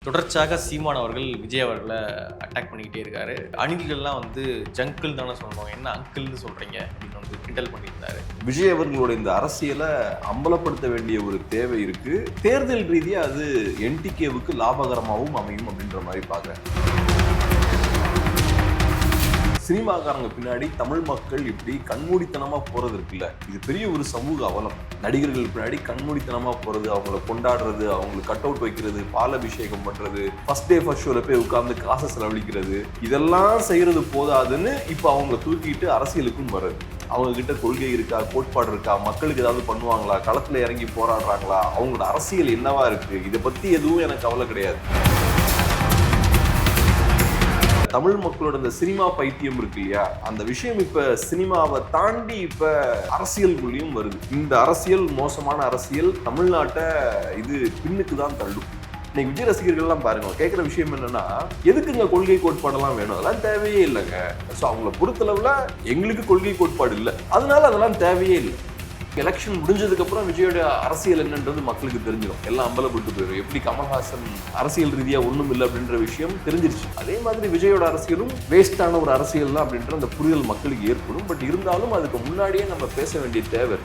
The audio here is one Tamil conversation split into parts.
தொடர்ச்சியாக சீமான் அவர்கள் விஜய் அவர்களை அட்டாக் பண்ணிக்கிட்டே இருக்காரு. அணில்கள்லாம் ஜங்கிள் தானே சொல்லணும், என்ன அங்கிள்னு சொல்றீங்க அப்படின்னு கிண்டல் பண்ணியிருந்தாரு. விஜய் அவர்களோட இந்த அரசியலை அம்பலப்படுத்த வேண்டிய ஒரு தேவை இருக்கு. தேர்தல் ரீதியா அது என்டிகேவுக்கு லாபகரமாகவும் அமையும் அப்படின்ற மாதிரி பாக்குறேன். சினிமாக்காரங்க பின்னாடி தமிழ் மக்கள் இப்படி கண்மூடித்தனமா போறது இருக்குல்ல, இது பெரிய ஒரு சமூக அவலம். நடிகர்கள் பின்னாடி கண்மூடித்தனமா போறது, அவங்கள கொண்டாடுறது, அவங்களுக்கு கட் அவுட் வைக்கிறது, பாலாபிஷேகம் பண்றது, ஃபர்ஸ்ட் டே ஃபர்ஸ்ட் ஷோல போய் உட்கார்ந்து காசை செலவழிக்கிறது, இதெல்லாம் செய்யறது போதாதுன்னு இப்ப அவங்கள தூக்கிட்டு அரசியலுக்கும் வர்றது. அவங்க கிட்ட கொள்கை இருக்கா, கோட்பாடு இருக்கா, மக்களுக்கு ஏதாவது பண்ணுவாங்களா, களத்துல இறங்கி போராடுறாங்களா, அவங்களோட அரசியல் என்னவா இருக்கு, இதை பத்தி எதுவும் எனக்கு கவலை கிடையாது. தமிழ் மக்களோட இந்த சினிமா பைத்தியம் இருக்கு இல்லையா, அந்த விஷயம் இப்ப சினிமாவை தாண்டி இப்ப அரசியலுக்குள்ளேயும் வருது. இந்த அரசியல் மோசமான அரசியல் தமிழ்நாட்டை இது பின்னுக்கு தான் தள்ளும். இன்னைக்கு விஜய் ரசிகர்கள் எல்லாம் பாருங்க, கேட்கிற விஷயம் என்னன்னா, எதுக்குங்க கொள்கை கோட்பாடெல்லாம் வேணும், அதெல்லாம் தேவையே இல்லைங்க. ஸோ அவங்கள பொறுத்தளவுல எங்களுக்கு கொள்கை கோட்பாடு இல்லை, அதனால அதெல்லாம் தேவையே இல்லை. எலெக்ஷன் முடிஞ்சதுக்கு அப்புறம் விஜயோட அரசியல் என்னன்றது மக்களுக்கு தெரிஞ்சிடும், எல்லாம் அம்பலப்பட்டு போயிடும். எப்படி கமல்ஹாசன் அரசியல் ரீதியா ஒண்ணும் இல்லை அப்படின்ற விஷயம் தெரிஞ்சிருச்சு, அதே மாதிரி விஜயோட அரசியலும் வேஸ்டான ஒரு அரசியல் தான் அப்படின்ற அந்த புரிதல் மக்களுக்கு ஏற்படும். பட் இருந்தாலும் அதுக்கு முன்னாடியே நம்ம பேச வேண்டிய தேவை.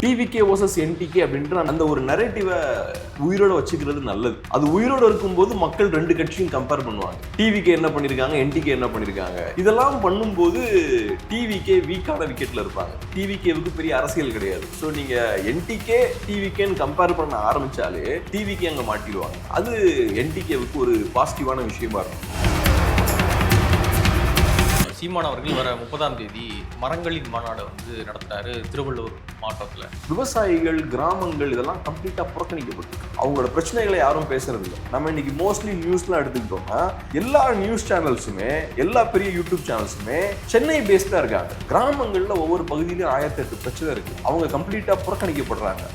டிவிகே வர்சஸ் என்டிகே அப்படின்ற அந்த ஒரு நரேட்டிவை உயிரோட வச்சுக்கிறது நல்லது. அது உயிரோட இருக்கும்போது மக்கள் ரெண்டு கட்சியும் கம்பேர் பண்ணுவாங்க. டிவிகே என்ன பண்ணிருக்காங்க, என்டிகே என்ன பண்ணிருக்காங்க, இதெல்லாம் பண்ணும்போது டிவிகே வீக்கான விக்கெட்ல இருப்பாங்க. டிவிகேவுக்கு பெரிய அரசியல் கிடையாது. ஸோ நீங்க என்டிகே டிவிகேன்னு கம்பேர் பண்ண ஆரம்பிச்சாலே டிவிகே அங்க மாட்டிடுவாங்க. அது என்டிகேவுக்கு ஒரு பாசிட்டிவான விஷயமா இருக்கும். சீமான் அவர்கள் வர 30ஆம் தேதி மரங்களின் மாநாடு நடத்துறாரு திருவள்ளூர் மாவட்டத்தில். விவசாயிகள், கிராமங்கள் இதெல்லாம் கம்ப்ளீட்டா புறக்கணிக்கப்பட்டு அவங்களோட பிரச்சனைகளை யாரும் பேசுறது இல்லை. நம்ம இன்னைக்கு மோஸ்ட்லி நியூஸ்லாம் எடுத்துக்கிட்டோம்னா எல்லா நியூஸ் சேனல்ஸுமே, எல்லா பெரிய யூடியூப் சேனல்ஸுமே சென்னை பேஸ்டா இருக்காங்க. கிராமங்கள்ல ஒவ்வொரு பகுதியிலும் 1008 பிரச்சனை இருக்கு, அவங்க கம்ப்ளீட்டா புறக்கணிக்கப்படுறாங்க.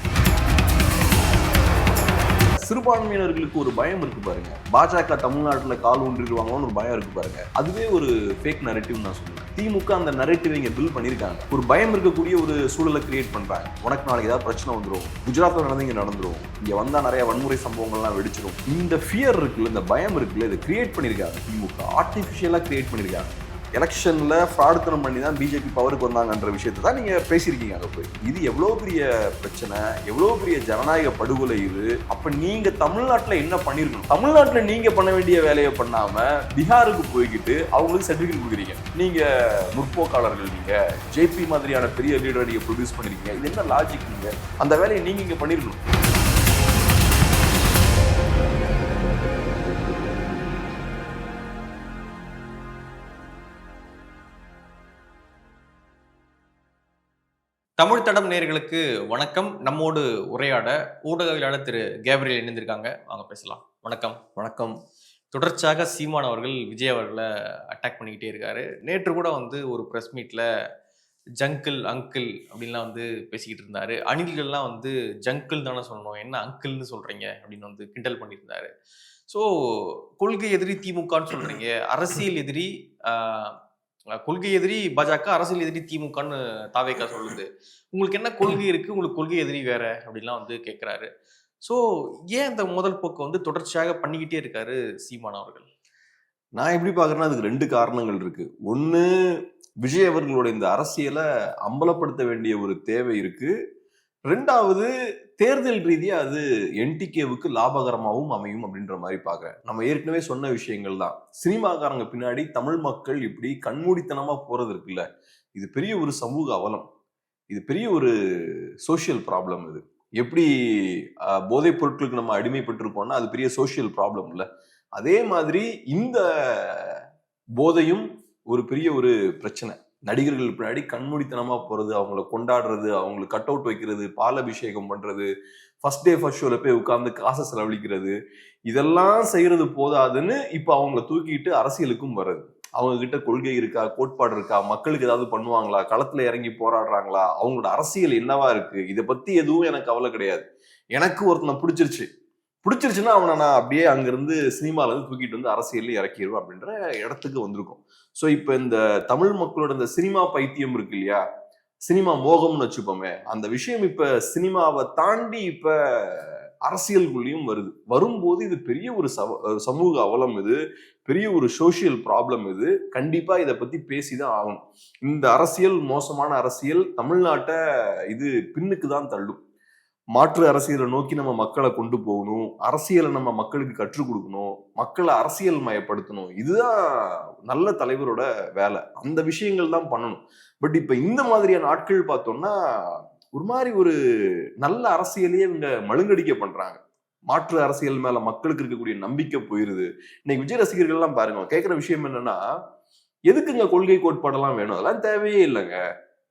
சிறுபான்மையினர்களுக்கு ஒரு பயம் இருக்கு பாருங்க, பாஜக தமிழ்நாட்டுல கால் ஊன்றிடுவாங்கன்னு ஒரு பயம் இருக்கு பாருங்க, அதுவே ஒரு ஃபேக் நரேட்டிவ் நான் சொல்லுவேன். திமுக அந்த நரேட்டிவ் இங்க பில் பண்ணிருக்காங்க. ஒரு பயம் இருக்கக்கூடிய ஒரு சூழலை கிரியேட் பண்றாங்க. உனக்கு நாளைக்கு ஏதாவது பிரச்சனை வந்துடும், குஜராத்ல நடந்து இங்க நடந்துரும், இங்க வந்தா நிறைய வன்முறை சம்பவங்கள்லாம் வெடிச்சிடும், இந்த ஃபியர் இருக்குல்ல, இந்த பயம் இருக்குல்ல, இதை கிரியேட் பண்ணிருக்காங்க. திமுக ஆர்டிபிஷியலா கிரியேட் பண்ணிருக்காங்க. எலெக்ஷன்ல ஃப்ராடுத்தனம் பண்ணி தான் பிஜேபி பவருக்கு வந்தாங்கன்ற விஷயத்தை தான் நீங்க பேசியிருக்கீங்க அங்க போய். இது எவ்வளவு பெரிய பிரச்சனை, எவ்வளவு பெரிய ஜனநாயக படுகொலை இது. அப்ப நீங்க தமிழ்நாட்டுல என்ன பண்ணிருக்கணும்? தமிழ்நாட்டுல நீங்க பண்ண வேண்டிய வேலையை பண்ணாம பீகாருக்கு போய்கிட்டு அவங்களுக்கு சர்டிபிகேட் கொடுக்குறீங்க. நீங்க முற்போக்காளர்கள், நீங்க ஜேபி மாதிரியான பெரிய லீடரை நீங்க ப்ரொடியூஸ் பண்ணிருக்கீங்க. இது என்ன லாஜிக்? நீங்க அந்த வேலையை நீங்க இங்க பண்ணிருக்கணும். தமிழ் தடம் நேயர்களுக்கு வணக்கம். நம்மோடு உரையாட ஊடகவியலாளர் திரு கேப்ரியல் இணைந்திருக்காங்க, வாங்க பேசலாம். வணக்கம். வணக்கம். தொடர்ச்சியாக சீமான் அவர்கள் விஜய் அவர்களை அட்டாக் பண்ணிக்கிட்டே இருக்காரு. நேற்று கூட ஒரு ப்ரெஸ் மீட்ல ஜங்கிள் அங்கிள் அப்படின்லாம் பேசிக்கிட்டு இருந்தாரு. அணில்கள்லாம் ஜங்கிள் தானே சொல்லணும், என்ன அங்கிள்னு சொல்றீங்க அப்படின்னு கிண்டல் பண்ணியிருந்தாரு. ஸோ கொள்கை எதிரி திமுகன்னு சொல்றீங்க, அரசியல் எதிரி கொள்கை எதிரி பாஜக, அரசியல் எதிரி திமுகன்னு தாவேகா சொல்லுது. உங்களுக்கு என்ன கொள்கை இருக்கு, உங்களுக்கு கொள்கை எதிரி வேற அப்படின்லாம் கேட்கிறாரு. ஸோ ஏன் இந்த முதல் போக்கு தொடர்ச்சியாக பண்ணிக்கிட்டே இருக்காரு சீமான் அவர்கள்? நான் எப்படி பாக்குறேன்னா, அதுக்கு ரெண்டு காரணங்கள் இருக்கு. ஒண்ணு, விஜய் அவர்களோட இந்த அரசியலை அம்பலப்படுத்த வேண்டிய ஒரு தேவை இருக்கு. ரெண்டாவது, தேர்தல் ரீதியா அது என்டிகேவுக்கு லாபகரமாகவும் அமையும் அப்படின்ற மாதிரி பாக்குறேன். நம்ம ஏற்கனவே சொன்ன விஷயங்கள் தான். சினிமாக்காரங்க பின்னாடி தமிழ் மக்கள் இப்படி கண்மூடித்தனமா போறது இருக்குல்ல, இது பெரிய ஒரு சமூக அவலம், இது பெரிய ஒரு சோசியல் ப்ராப்ளம். இது எப்படி போதைப் பொருட்களுக்கு நம்ம அடிமைப்பட்டிருக்கோம்னா அது பெரிய சோசியல் ப்ராப்ளம் இல்ல, அதே மாதிரி இந்த போதையும் ஒரு பெரிய ஒரு பிரச்சனை. நடிகர்கள் பின்னாடி கண்மூடித்தனமா போறது, அவங்கள கொண்டாடுறது, அவங்களுக்கு கட் அவுட் வைக்கிறது, பாலாபிஷேகம் பண்றது, ஃபர்ஸ்ட் டே ஃபர்ஸ்ட் ஷோல போய் உட்கார்ந்து காசை செலவழிக்கிறது, இதெல்லாம் செய்யறது போதாதுன்னு இப்ப அவங்கள தூக்கிட்டு அரசியலுக்கும் வர்றது. அவங்க கிட்ட கொள்கை இருக்கா, கோட்பாடு இருக்கா, மக்களுக்கு ஏதாவது பண்ணுவாங்களா, களத்துல இறங்கி போராடுறாங்களா, அவங்களோட அரசியல் என்னவா இருக்கு, இதை பத்தி எதுவும் எனக்கு கவலை கிடையாது. எனக்கு ஒருத்தனை பிடிச்சிருச்சுன்னா அவனை நான் அப்படியே அங்கிருந்து சினிமால இருந்து தூக்கிட்டு அரசியல்ல இறக்கிடுவேன் அப்படின்ற இடத்துக்கு வந்திருக்கும். ஸோ இப்ப இந்த தமிழ் மக்களோட இந்த சினிமா பைத்தியம் இருக்கு இல்லையா, சினிமா மோகம்னு வச்சுப்போமே, அந்த விஷயம் இப்ப சினிமாவை தாண்டி இப்ப அரசியலுக்குள்ளேயும் வரும்போது இது பெரிய ஒரு சமூக அவலம், இது பெரிய ஒரு சோசியல் ப்ராப்ளம், இது கண்டிப்பா இதை பத்தி பேசிதான் ஆகணும். இந்த அரசியல், மோசமான அரசியல் தமிழ்நாட்டை இது பின்னுக்கு தான் தள்ளும். மாற்று அரசியலை நோக்கி நம்ம மக்களை கொண்டு போகணும், அரசியலை நம்ம மக்களுக்கு கற்றுக் கொடுக்கணும், மக்களை அரசியல் மயப்படுத்தணும். இதுதான் நல்ல தலைவரோட வேலை. அந்த விஷயங்கள் தான் பண்ணணும். பட் இப்ப இந்த மாதிரியான ஆட்கள் பார்த்தோம்னா ஒரு மாதிரி ஒரு நல்ல அரசியலையே இவங்க மழுங்கடிக்க பண்றாங்க. மாற்று அரசியல் மேல மக்களுக்கு இருக்கக்கூடிய நம்பிக்கை போயிருது. இன்னைக்கு விஜய் ரசிகர்கள் எல்லாம் பாருங்க, கேட்கிற விஷயம் என்னன்னா, எதுக்குங்க கொள்கை கோட்பாடெல்லாம் வேணும்? அதெல்லாம் தேவையே இல்லைங்க.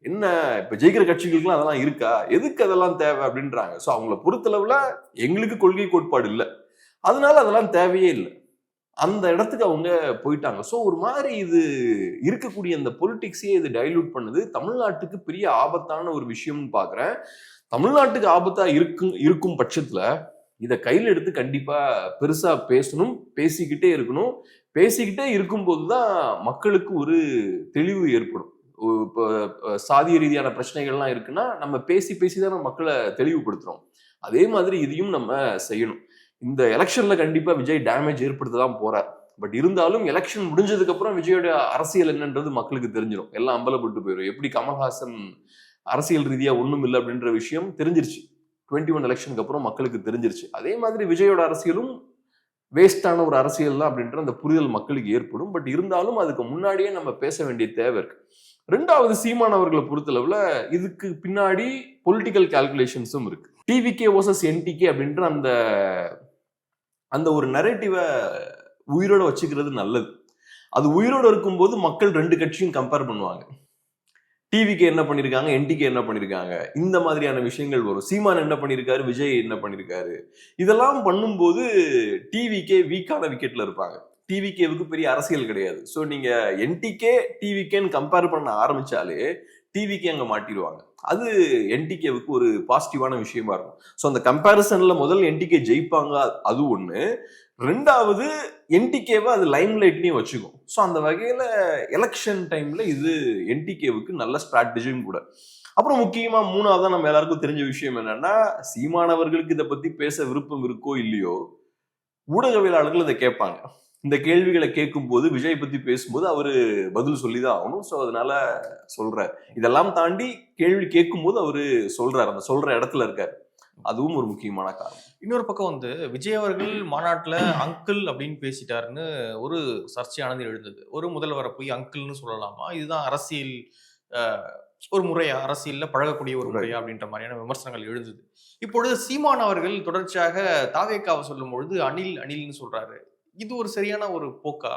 என்ன இப்ப ஜெயிக்கிற கட்சிகளுக்குலாம் அதெல்லாம் இருக்கா? எதுக்கு அதெல்லாம் தேவை அப்படின்றாங்க. சோ அவங்கள பொறுத்தளவுல எங்களுக்கு கொள்கை கோட்பாடு இல்லை, அதனால அதெல்லாம் தேவையே இல்லை, அந்த இடத்துக்கு அவங்க போயிட்டாங்க. ஸோ ஒரு மாதிரி இது இருக்கக்கூடிய அந்த பொலிட்டிக்ஸையே இது டைல்யூட் பண்ணுது. தமிழ்நாட்டுக்கு பெரிய ஆபத்தான ஒரு விஷயம்னு பாக்குறேன். தமிழ்நாட்டுக்கு ஆபத்தா இருக்கும் பட்சத்துல இதை கையில் எடுத்து கண்டிப்பா பெருசா பேசணும், பேசிக்கிட்டே இருக்கணும். பேசிக்கிட்டே இருக்கும்போதுதான் மக்களுக்கு ஒரு தெளிவு ஏற்படும். இப்போ சாதிய ரீதியான பிரச்சனைகள்லாம் இருக்குன்னா நம்ம பேசிதான் நம்ம மக்களை தெளிவுபடுத்துறோம். அதே மாதிரி இதையும் நம்ம செய்யணும். இந்த எலெக்ஷன்ல கண்டிப்பா விஜய் டேமேஜ் ஏற்படுத்ததான் போறார். பட் இருந்தாலும் எலெக்ஷன் முடிஞ்சதுக்கு அப்புறம் விஜயோட அரசியல் என்னன்றது மக்களுக்கு தெரிஞ்சிடும். எல்லாம் அம்பலப்பட்டு போயிடும். எப்படி கமல்ஹாசன் அரசியல் ரீதியா ஒண்ணும் இல்லை அப்படின்ற விஷயம் தெரிஞ்சிருச்சு 21 எலெக்ஷனுக்கு அப்புறம் மக்களுக்கு தெரிஞ்சிருச்சு. அதே மாதிரி விஜயோட அரசியலும் வேஸ்டான ஒரு அரசியல் தான் அப்படின்ற அந்த புரிதல் மக்களுக்கு ஏற்படும். பட் இருந்தாலும் அதுக்கு முன்னாடியே நம்ம பேச வேண்டிய தேவை இருக்கு. ரெண்டாவது, சீமான் அவர்களை பொறுத்தளவுல இதுக்கு பின்னாடி பொலிட்டிக்கல் கால்குலேஷன்ஸும் இருக்கு. டிவிகே வர்சஸ் என்டிகே அப்படின்ற அந்த ஒரு நரேட்டிவை உயிரோட வச்சுக்கிறது நல்லது. அது உயிரோட இருக்கும்போது மக்கள் ரெண்டு கட்சியும் கம்பேர் பண்ணுவாங்க. டிவிக்கு என்ன பண்ணிருக்காங்க, என்டிகே என்ன பண்ணிருக்காங்க, இந்த மாதிரியான விஷயங்கள் வரும். சீமான் என்ன பண்ணிருக்காரு, விஜய் என்ன பண்ணிருக்காரு, இதெல்லாம் பண்ணும்போது டிவிகே வீக்கான விக்கெட்ல இருப்பாங்க. டிவிகேவுக்கு பெரிய அரசியல் கிடையாது. ஸோ நீங்க என்டிகே டிவிகேன்னு கம்பேர் பண்ண ஆரம்பிச்சாலே டிவிகே அங்க மாட்டிடுவாங்க. அது என்டிகேவுக்கு ஒரு பாசிட்டிவான விஷயமா இருக்கும். ஸோ அந்த கம்பேரிசன்ல முதல் என்டிகே ஜெயிப்பாங்க, அது ஒண்ணு. ரெண்டாவது, என்டிகேவை அது லைம் லைட்லயும் வச்சுக்கும். ஸோ அந்த வகையில எலெக்ஷன் டைம்ல இது என்டிகேவுக்கு நல்ல ஸ்ட்ராட்டஜியும் கூட. அப்புறம் முக்கியமா மூணாவதா நம்ம எல்லாருக்கும் தெரிஞ்ச விஷயம் என்னன்னா, சீமானவர்களுக்கு இதை பத்தி பேச விருப்பம் இருக்கோ இல்லையோ, ஊடகவியலாளர்கள் இதை கேட்பாங்க. இந்த கேள்விகளை கேட்கும் போது, விஜய் பத்தி பேசும்போது அவரு பதில் சொல்லிதான் ஆகணும். ஸோ அதனால சொல்றாரு. இதெல்லாம் தாண்டி கேள்வி கேட்கும் போது அவரு சொல்றாரு, அந்த சொல்ற இடத்துல இருக்காரு. அதுவும் ஒரு முக்கியமான காரணம். இன்னொரு பக்கம் வந்து விஜய் அவர்கள் மாநாட்டுல அங்கிள் அப்படின்னு பேசிட்டாருன்னு ஒரு சர்ச்சையானது எழுந்தது. ஒரு முதல்வரை போய் அங்கிள்னு சொல்லலாமா, இதுதான் அரசியல் ஒரு முறையா, அரசியல்ல பழகக்கூடிய ஒரு முறையா அப்படின்ற மாதிரியான விமர்சனங்கள் எழுந்தது. இப்பொழுது சீமான் அவர்கள் தொடர்ச்சியாக தாவேக்காவை சொல்லும் பொழுது அணில்னு சொல்றாரு. இது ஒரு சரியான ஒரு போக்கா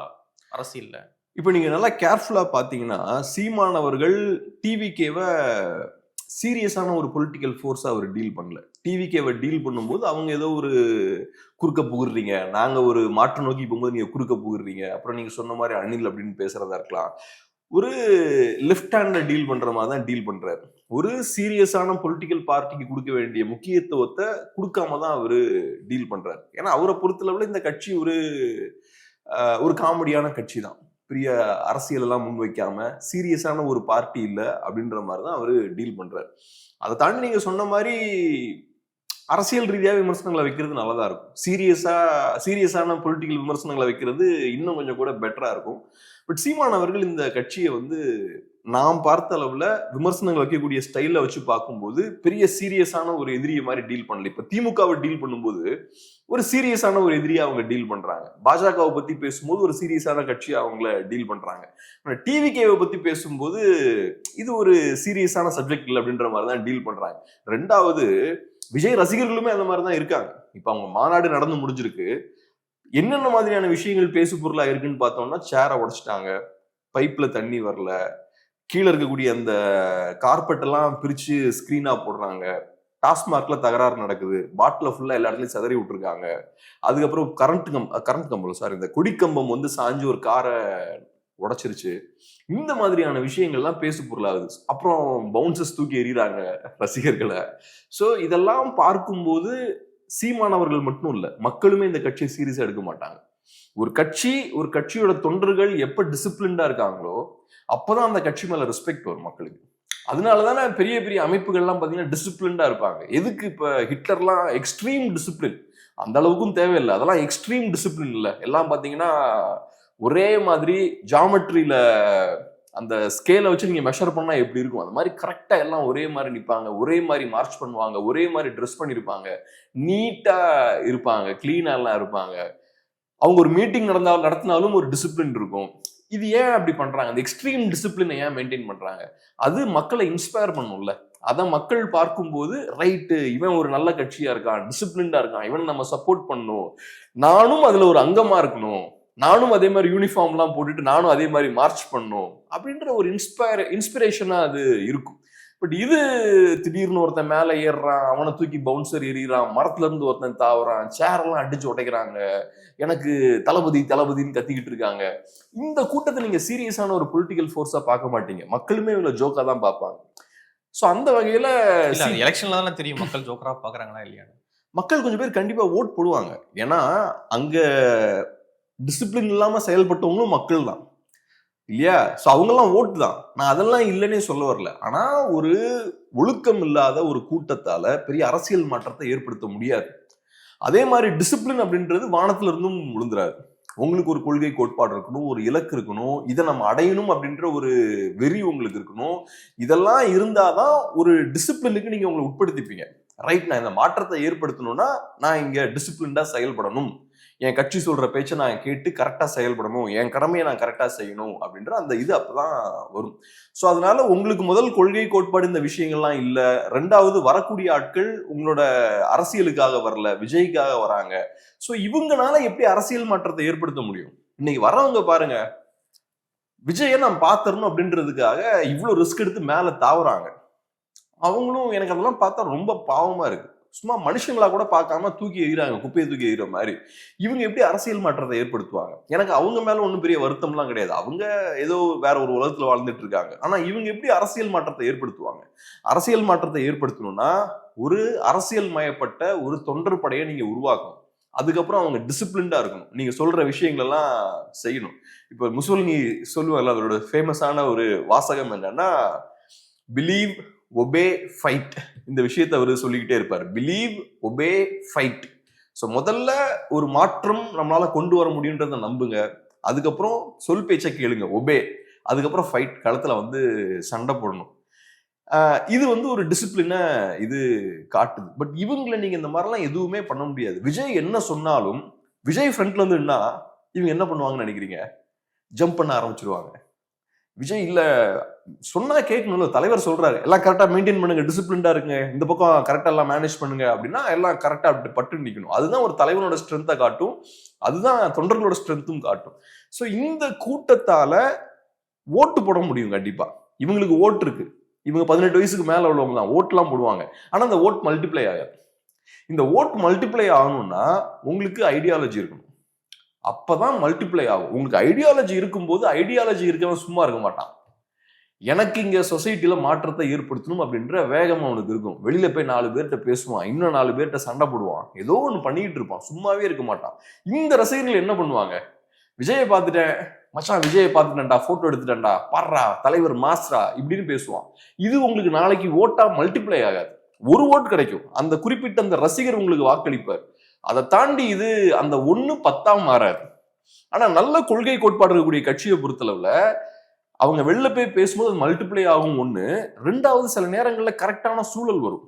அரசியல்ல? இப்ப நீங்க நல்லா கேர்ஃபுல்லா பாத்தீங்கன்னா, சீமான் அவர்கள் டிவிகேவை சீரியஸான ஒரு பொலிட்டிக்கல் ஃபோர்ஸா அவர் டீல் பண்ணல. டிவிகேவை டீல் பண்ணும்போது அவங்க ஏதோ ஒரு குறுக்க புகுறீங்க, நாங்க ஒரு மாற்று நோக்கி போகும்போது நீங்க குறுக்க புகுறீங்க, அப்புறம் நீங்க சொன்ன மாதிரி அணில் அப்படின்னு பேசுறதா இருக்கலாம், ஒரு லெஃப்ட் ஹேண்ட்ல டீல் பண்ற மாதிரி தான் டீல் பண்றாரு. ஒரு சீரியஸான பொலிட்டிக்கல் பார்ட்டிக்கு கொடுக்க வேண்டிய முக்கியத்துவத்தை கொடுக்காம தான் அவரு டீல் பண்றாரு. ஏன்னா அவரை பொறுத்தளவுல இந்த கட்சி ஒரு காமெடியான கட்சி தான். பெரிய அரசியல் எல்லாம் முன்வைக்காம சீரியஸான ஒரு பார்ட்டி இல்லை அப்படின்ற மாதிரி தான் அவரு டீல் பண்றாரு. அதை தாண்டி நீங்க சொன்ன மாதிரி அரசியல் ரீதியாக விமர்சனங்களை வைக்கிறது நல்லதா இருக்கும். சீரியஸான பொலிட்டிக்கல் விமர்சனங்களை வைக்கிறது இன்னும் கொஞ்சம் கூட பெட்டரா இருக்கும். பட் சீமான் அவர்கள் இந்த கட்சியை நாம் பார்த்த அளவுல விமர்சனங்கள் வைக்கக்கூடிய ஸ்டைல வச்சு பார்க்கும்போது பெரிய சீரியஸான ஒரு எதிரியை மாதிரி டீல் பண்ணல. இப்ப திமுகவை டீல் பண்ணும்போது ஒரு சீரியஸான ஒரு எதிரியா அவங்க டீல் பண்றாங்க. பாஜகவை பத்தி பேசும்போது ஒரு சீரியஸான கட்சியா அவங்கள டீல் பண்றாங்க. டிவிகேவை பத்தி பேசும்போது இது ஒரு சீரியஸான சப்ஜெக்ட் இல்லை அப்படின்ற மாதிரி தான் டீல் பண்றாங்க. ரெண்டாவது, விஜய் ரசிகர்களுமே அந்த மாதிரி தான் இருக்காங்க. இப்ப அவங்க மாநாடு நடந்து முடிஞ்சிருக்கு. என்னென்ன மாதிரியான விஷயங்கள் பேசு பொருளா இருக்குன்னு பார்த்தோம்னா, சேரை உடைச்சிட்டாங்க, பைப்ல தண்ணி வரல, கீழே இருக்கக்கூடிய அந்த கார்பெட் எல்லாம் பிரிச்சு ஸ்கிரீனா போடுறாங்க, டாஸ்மார்க்ல தகராறு நடக்குது, பாட்டில ஃபுல்லா எல்லா இடத்துலயும் சதறி விட்டுருக்காங்க, அதுக்கப்புறம் கரண்ட் கம்பம் சாரி இந்த கொடிக்கம்பம் சாஞ்சு ஒரு காரை உடைச்சிருச்சு. இந்த மாதிரியான விஷயங்கள்லாம் பேசு பொருளாகுது. அப்புறம் பவுன்சஸ் தூக்கி எறிகிறாங்க ரசிகர்களை. ஸோ இதெல்லாம் பார்க்கும்போது சீமானவர்கள் மட்டும் இல்ல, மக்களுமே இந்த கட்சியை சீரியஸா எடுக்க மாட்டாங்க. ஒரு கட்சியோட தொண்டர்கள் எப்ப டிசிப்ளின்டா இருக்காங்களோ அப்பதான் அந்த கட்சி மேல ரெஸ்பெக்ட் வரும் மக்களுக்கு. அதனாலதானே பெரிய பெரிய அமைப்புகள்லாம் பாத்தீங்கன்னா டிசிப்ளின்டா இருப்பாங்க. எதுக்கு இப்ப ஹிட்லர்லாம் எக்ஸ்ட்ரீம் டிசிப்ளின், அந்த அளவுக்கும் தேவையில்லை. அதெல்லாம் எக்ஸ்ட்ரீம் டிசிப்ளின் இல்ல. எல்லாம் பாத்தீங்கன்னா ஒரே மாதிரி ஜாமெட்ரியில அந்த ஸ்கேலை வச்சு நீங்க மெஷர் பண்ணா எப்படி இருக்கும், அந்த மாதிரி கரெக்டா எல்லாம் ஒரே மாதிரி நிப்பாங்க, ஒரே மாதிரி மார்ச் பண்ணுவாங்க, ஒரே மாதிரி ட்ரெஸ் பண்ணிருப்பாங்க, நீட்டா இருப்பாங்க, கிளீனா எல்லாம் இருப்பாங்க. அவங்க ஒரு மீட்டிங் நடத்தினாலும் ஒரு டிசிப்ளின் இருக்கும். இது ஏன் அப்படி பண்றாங்க? அந்த எக்ஸ்ட்ரீம் டிசிப்ளினை ஏன் மெயின்டைன் பண்றாங்க? அது மக்களை இன்ஸ்பயர் பண்ணும்ல. அதை மக்கள் பார்க்கும்போது ரைட்டு, இவன் ஒரு நல்ல கட்சியா இருக்கான், டிசிப்ளின்டா இருக்கான், இவன் நம்ம சப்போர்ட் பண்ணணும், நானும் அதுல ஒரு அங்கமா இருக்கணும், நானும் அதே மாதிரி யூனிஃபார்ம் எல்லாம் போட்டுட்டு நானும் அதே மாதிரி மார்ச் பண்ணும் அப்படின்ற ஒரு இன்ஸ்பிரேஷனா அது இருக்கும். பட் இது திடீர்னு ஒருத்தன் மேல ஏறுறான், அவனை தூக்கி பவுன்சர் எறிகிறான், மரத்துல இருந்து ஒருத்தன் தாவுறான், சேர் எல்லாம் அடிச்சு உடைக்கிறாங்க, எனக்கு தளபதி தளபதின்னு கத்திக்கிட்டு இருக்காங்க. இந்த கூட்டத்தை நீங்க சீரியஸான ஒரு பொலிட்டிக்கல் ஃபோர்ஸா பார்க்க மாட்டீங்க. மக்களுமே இவ்வளவு ஜோக்கா தான் பார்ப்பாங்க. சோ அந்த வகையில எலெக்ஷன்ல தானே தெரியும் மக்கள் ஜோக்கரா பாக்குறாங்களா இல்லையா. மக்கள் கொஞ்சம் பேர் கண்டிப்பா ஓட் போடுவாங்க. ஏன்னா அங்க டிசிப்ளின் இல்லாம செயல்பட்டவங்களும் மக்கள் தான் இல்லையா. சோ அவங்கெல்லாம் ஓட்டு தான். நான் அதெல்லாம் இல்லைன்னே சொல்ல வரல. ஆனா ஒரு ஒழுக்கம் இல்லாத ஒரு கூட்டத்தால பெரிய அரசியல் மாற்றத்தை ஏற்படுத்த முடியாது. அதே மாதிரி டிசிப்ளின் அப்படின்றது வானத்துல இருந்தும் விழுந்துறாரு. உங்களுக்கு ஒரு கொள்கை கோட்பாடு இருக்கணும், ஒரு இலக்கு இருக்கணும், இதை நம்ம அடையணும் அப்படின்ற ஒரு வெறி உங்களுக்கு இருக்கணும். இதெல்லாம் இருந்தாதான் ஒரு டிசிப்ளினுக்கு நீங்க உங்களை உட்படுத்திப்பீங்க. ரைட், நான் இந்த மாற்றத்தை ஏற்படுத்தணும்னா நான் இங்க டிசிப்ளின்டா செயல்படணும், என் கட்சி சொல்ற பேச்சை நான் கேட்டு கரெக்டா செயல்படணும், என் கடமையை நான் கரெக்டா செய்யணும் அப்படின்ற அந்த இது அப்பதான் வரும். ஸோ அதனால உங்களுக்கு முதல் கொள்கை கோட்பாடு இந்த விஷயங்கள்லாம் இல்லை. ரெண்டாவது, வரக்கூடிய ஆட்கள் உங்களோட அரசியலுக்காக வரல, விஜய்க்காக வராங்க. ஸோ இவங்கனால எப்படி அரசியல் மாற்றத்தை ஏற்படுத்த முடியும்? இன்னைக்கு வரவங்க பாருங்க, விஜயை நான் பாத்திரணும் அப்படின்றதுக்காக இவ்வளவு ரிஸ்க் எடுத்து மேல தாவுறாங்க. அவங்களும் எனக்கு அதெல்லாம் பார்த்தா ரொம்ப பாவமா இருக்கு. சும்மா மனுஷங்களா கூட பார்க்காம தூக்கி எறிகிறாங்க, குப்பையை தூக்கி எறிகிற மாதிரி. இவங்க எப்படி அரசியல் மாற்றத்தை ஏற்படுத்துவாங்க? எனக்கு அவங்க மேல ஒன்றும் பெரிய வருத்தம்லாம் கிடையாது. அவங்க ஏதோ வேற ஒரு உலகத்துல வாழ்ந்துட்டு இருக்காங்க. ஆனா இவங்க எப்படி அரசியல் மாற்றத்தை ஏற்படுத்துவாங்க? அரசியல் மாற்றத்தை ஏற்படுத்தணும்னா ஒரு அரசியல் மயப்பட்ட ஒரு தொண்டர் படையை நீங்க உருவாக்கணும். அதுக்கப்புறம் அவங்க டிசிப்ளின்டா இருக்கணும், நீங்க சொல்ற விஷயங்கள் எல்லாம் செய்யணும். இப்ப முசோலினி சொல்லுவாங்கல்ல, அவரோட ஃபேமஸான ஒரு வாசகம் என்னன்னா, பிலீவ், ஒபே, ஃபைட். இந்த விஷயத்தை அவர் சொல்லிக்கிட்டே இருப்பார். Believe, obey, fight. ஸோ முதல்ல ஒரு மாற்றம் நம்மளால கொண்டு வர முடியுன்றத நம்புங்க. அதுக்கப்புறம் சொல் பேச்சை கேளுங்க, ஒபே. அதுக்கப்புறம் ஃபைட், களத்துல வந்து சண்டை போடணும். இது வந்து ஒரு டிசிப்ளினை இது காட்டுது. பட் இவங்களை நீங்க இந்த மாதிரிலாம் எதுவுமே பண்ண முடியாது. விஜய் என்ன சொன்னாலும், விஜய் ஃப்ரண்ட்ல இருந்து நின்னா இவங்க என்ன பண்ணுவாங்கன்னு நினைக்கிறீங்க? ஜம்ப் பண்ண ஆரம்பிச்சிருவாங்க. விஜய் இல்ல சொன்னா கேட்கணும்ல, தலைவர் சொல்றாரு எல்லாம் கரெக்டா மெயின்டைன் பண்ணுங்க, டிசிப்ளின்டா இருக்குங்க, இந்த பக்கம் கரெக்டா எல்லாம் மேனேஜ் பண்ணுங்க அப்படின்னா எல்லாம் கரெக்டா அப்படி பட்டு நிக்கணும். அதுதான் ஒரு தலைவனோட ஸ்ட்ரென்த்தை காட்டும், அதுதான் தொண்டர்களோட ஸ்ட்ரென்த்தும் காட்டும். ஸோ இந்த கூட்டத்தால ஓட்டு போட முடியும் கண்டிப்பா. இவங்களுக்கு ஓட்டு இருக்கு, இவங்க 18 வயசுக்கு மேல உள்ளவங்க தான் ஓட்டுலாம் போடுவாங்க. ஆனா அந்த ஓட் மல்டிப்ளை ஆகாது. இந்த ஓட் மல்டிப்ளை ஆகணும்னா உங்களுக்கு ஐடியாலஜி இருக்கணும், அப்பதான் மல்டிப்ளை ஆகும். உங்களுக்கு ஐடியாலஜி இருக்கும்போது, ஐடியாலஜி இருக்கவன் சும்மா இருக்க மாட்டான். எனக்கு இங்க சொசைட்டில மாற்றத்தை ஏற்படுத்தணும் அப்படின்ற வேகம் அவனுக்கு இருக்கும். வெளியில போய் 4 பேர்கிட்ட பேசுவான், இன்னும் 4 பேர்கிட்ட சண்டை போடுவான், ஏதோ ஒண்ணு பண்ணிட்டு இருப்பான், சும்மாவே இருக்க மாட்டான். இந்த ரசிகர்கள் என்ன பண்ணுவாங்க? விஜயை பார்த்துட்டேன் மச்சான், விஜயை பார்த்துட்டேன்டா, போட்டோ எடுத்துட்டேன்டா, பாடுறா தலைவர் மாஸ்டரா இப்படின்னு பேசுவான். இது உங்களுக்கு நாளைக்கு ஓட்டா மல்டிப்ளை ஆகாது. ஒரு ஓட்டு கிடைக்கும், அந்த குறிப்பிட்ட அந்த ரசிகர் உங்களுக்கு வாக்களிப்பார். அதை தாண்டி இது அந்த 1 10 மாறாது. ஆனா நல்ல கொள்கை கோட்பாடு இருக்கக்கூடிய கட்சியை பொறுத்தளவுல அவங்க வெளில போய் பேசும்போது மல்டிப்ளை ஆகும். 1, 2வது சில நேரங்கள்ல கரெக்டான சூழல் வரும்,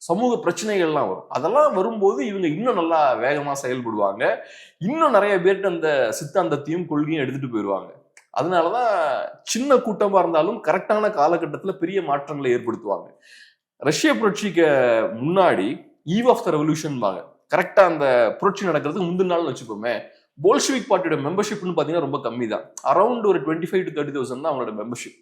சமூக பிரச்சனைகள்லாம் வரும். அதெல்லாம் வரும்போது இவங்க இன்னும் நல்லா வேகமா செயல்படுவாங்க, இன்னும் நிறைய பேர்கிட்ட அந்த சித்தாந்தத்தையும் கொள்கையும் எடுத்துட்டு போயிடுவாங்க. அதனாலதான் சின்ன கூட்டமா இருந்தாலும் கரெக்டான காலகட்டத்துல பெரிய மாற்றங்களை ஏற்படுத்துவாங்க. ரஷ்ய புரட்சிக்கு முன்னாடி ஈவ் ஆஃப் த ரெவல்யூஷன் வாங்க, கரெக்டா அந்த புரட்சி நடக்கிறதுக்கு முந்தின நாள்னு வச்சுக்கோமே, போல்ஷிவிக் பார்ட்டியோட மெம்பர்ஷிப்னு பாத்தீங்கன்னா ரொம்ப கம்மி தான். அரௌண்ட் ஒரு 25 to 30,000 தான் அவங்களோட மெம்பர்ஷிப்.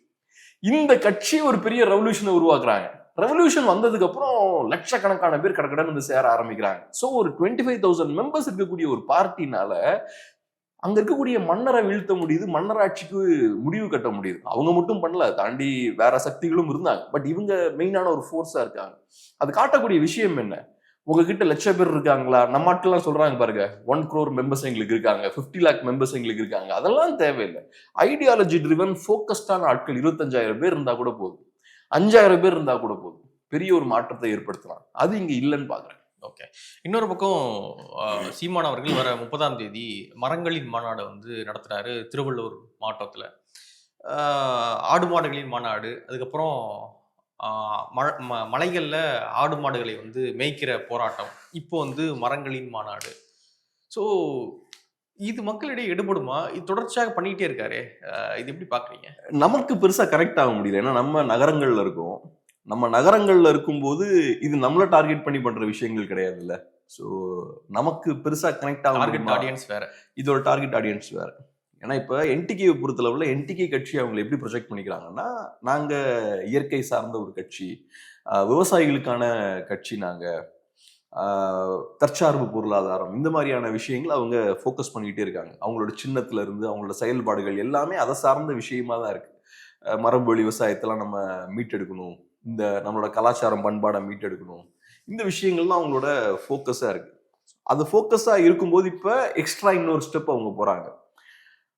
இந்த கட்சி ஒரு பெரிய ரெவல்யூஷனை உருவாக்குறாங்க. ரெவல்யூஷன் வந்ததுக்கு அப்புறம் லட்சக்கணக்கான பேர் கடற்கடன் வந்து சேர ஆரம்பிக்கிறாங்க. ஸோ ஒரு 25,000 மெம்பர்ஸ் இருக்கக்கூடிய ஒரு பார்ட்டினால அங்க இருக்கக்கூடிய மன்னரை வீழ்த்த முடியுது, மன்னராட்சிக்கு முடிவு கட்ட முடியுது. அவங்க மட்டும் பண்ணல, தாண்டி வேற சக்திகளும் இருந்தாங்க. பட் இவங்க மெயினான ஒரு ஃபோர்ஸா இருக்காங்க. அது காட்டக்கூடிய விஷயம் என்ன? உங்ககிட்ட லட்சம் பேர் இருக்காங்களா? நம்ம நாட்டுலாம் சொல்றாங்க பாருங்க, 1 crore மெம்பர்ஸ் எங்களுக்கு இருக்காங்க, 50 lakh மெம்பர்ஸ் எங்களுக்கு இருக்காங்க. அதெல்லாம் தேவையில்லை. ஐடியாலஜி ட்ரிவன் ஃபோக்கஸ்டான ஆட்கள் 25,000 பேர் இருந்தா கூட போதும். 5000 பேர் இருந்தா கூட போதும், பெரிய ஒரு மாற்றத்தை ஏற்படுத்தலாம். அது இங்க இல்லைன்னு பாக்குறேன். ஓகே. இன்னொரு பக்கம் சீமான் அவர்கள் வர 30ஆம் தேதி மரங்களின் மாநாடு வந்து நடத்துறாரு திருவள்ளூர் மாவட்டத்தில். ஆடு மாடுகளின் மாநாடு, அதுக்கப்புறம் மலைகளில் ஆடு மாடுகளை வந்து மேய்க்கிற போராட்டம், இப்போ வந்து மரங்களின் மாநாடு. ஸோ இது மக்களிடையே எடுபடுமா? இது தொடர்ச்சியாக பண்ணிக்கிட்டே இருக்காரு. இது எப்படி பார்க்குறீங்க? நமக்கு பெருசா கனெக்ட் ஆக முடியல. ஏன்னா நம்ம நகரங்கள்ல இருக்கோம். நம்ம நகரங்கள்ல இருக்கும்போது இது நம்மள டார்கெட் பண்ணி பண்ற விஷயங்கள் கிடையாதுல்ல. ஸோ நமக்கு பெருசா கனெக்ட் ஆகும். டார்கெட் ஆடியன்ஸ் வேற, இதோட டார்கெட் ஆடியன்ஸ் வேற. ஏன்னா இப்ப என்டிகேவை பொறுத்தளவுல என்டிகே கட்சி அவங்க எப்படி ப்ரொஜெக்ட் பண்ணிக்கிறாங்கன்னா, நாங்க இயற்கை சார்ந்த ஒரு கட்சி, விவசாயிகளுக்கான கட்சி, நாங்க தற்சார்பு பொருளாதாரம், இந்த மாதிரியான விஷயங்கள் அவங்க ஃபோக்கஸ் பண்ணிக்கிட்டே இருக்காங்க. அவங்களோட சின்னத்துல இருந்து அவங்களோட செயல்பாடுகள் எல்லாமே அதை சார்ந்த விஷயமா தான் இருக்கு. மரபுவழி விவசாயத்தெல்லாம் நம்ம மீட்டெடுக்கணும், இந்த நம்மளோட கலாச்சாரம் பண்பாடை மீட்டெடுக்கணும், இந்த விஷயங்கள்லாம் அவங்களோட ஃபோக்கஸா இருக்கு. அது ஃபோக்கஸா இருக்கும்போது இப்ப எக்ஸ்ட்ரா இன்னொரு ஸ்டெப் அவங்க போறாங்க.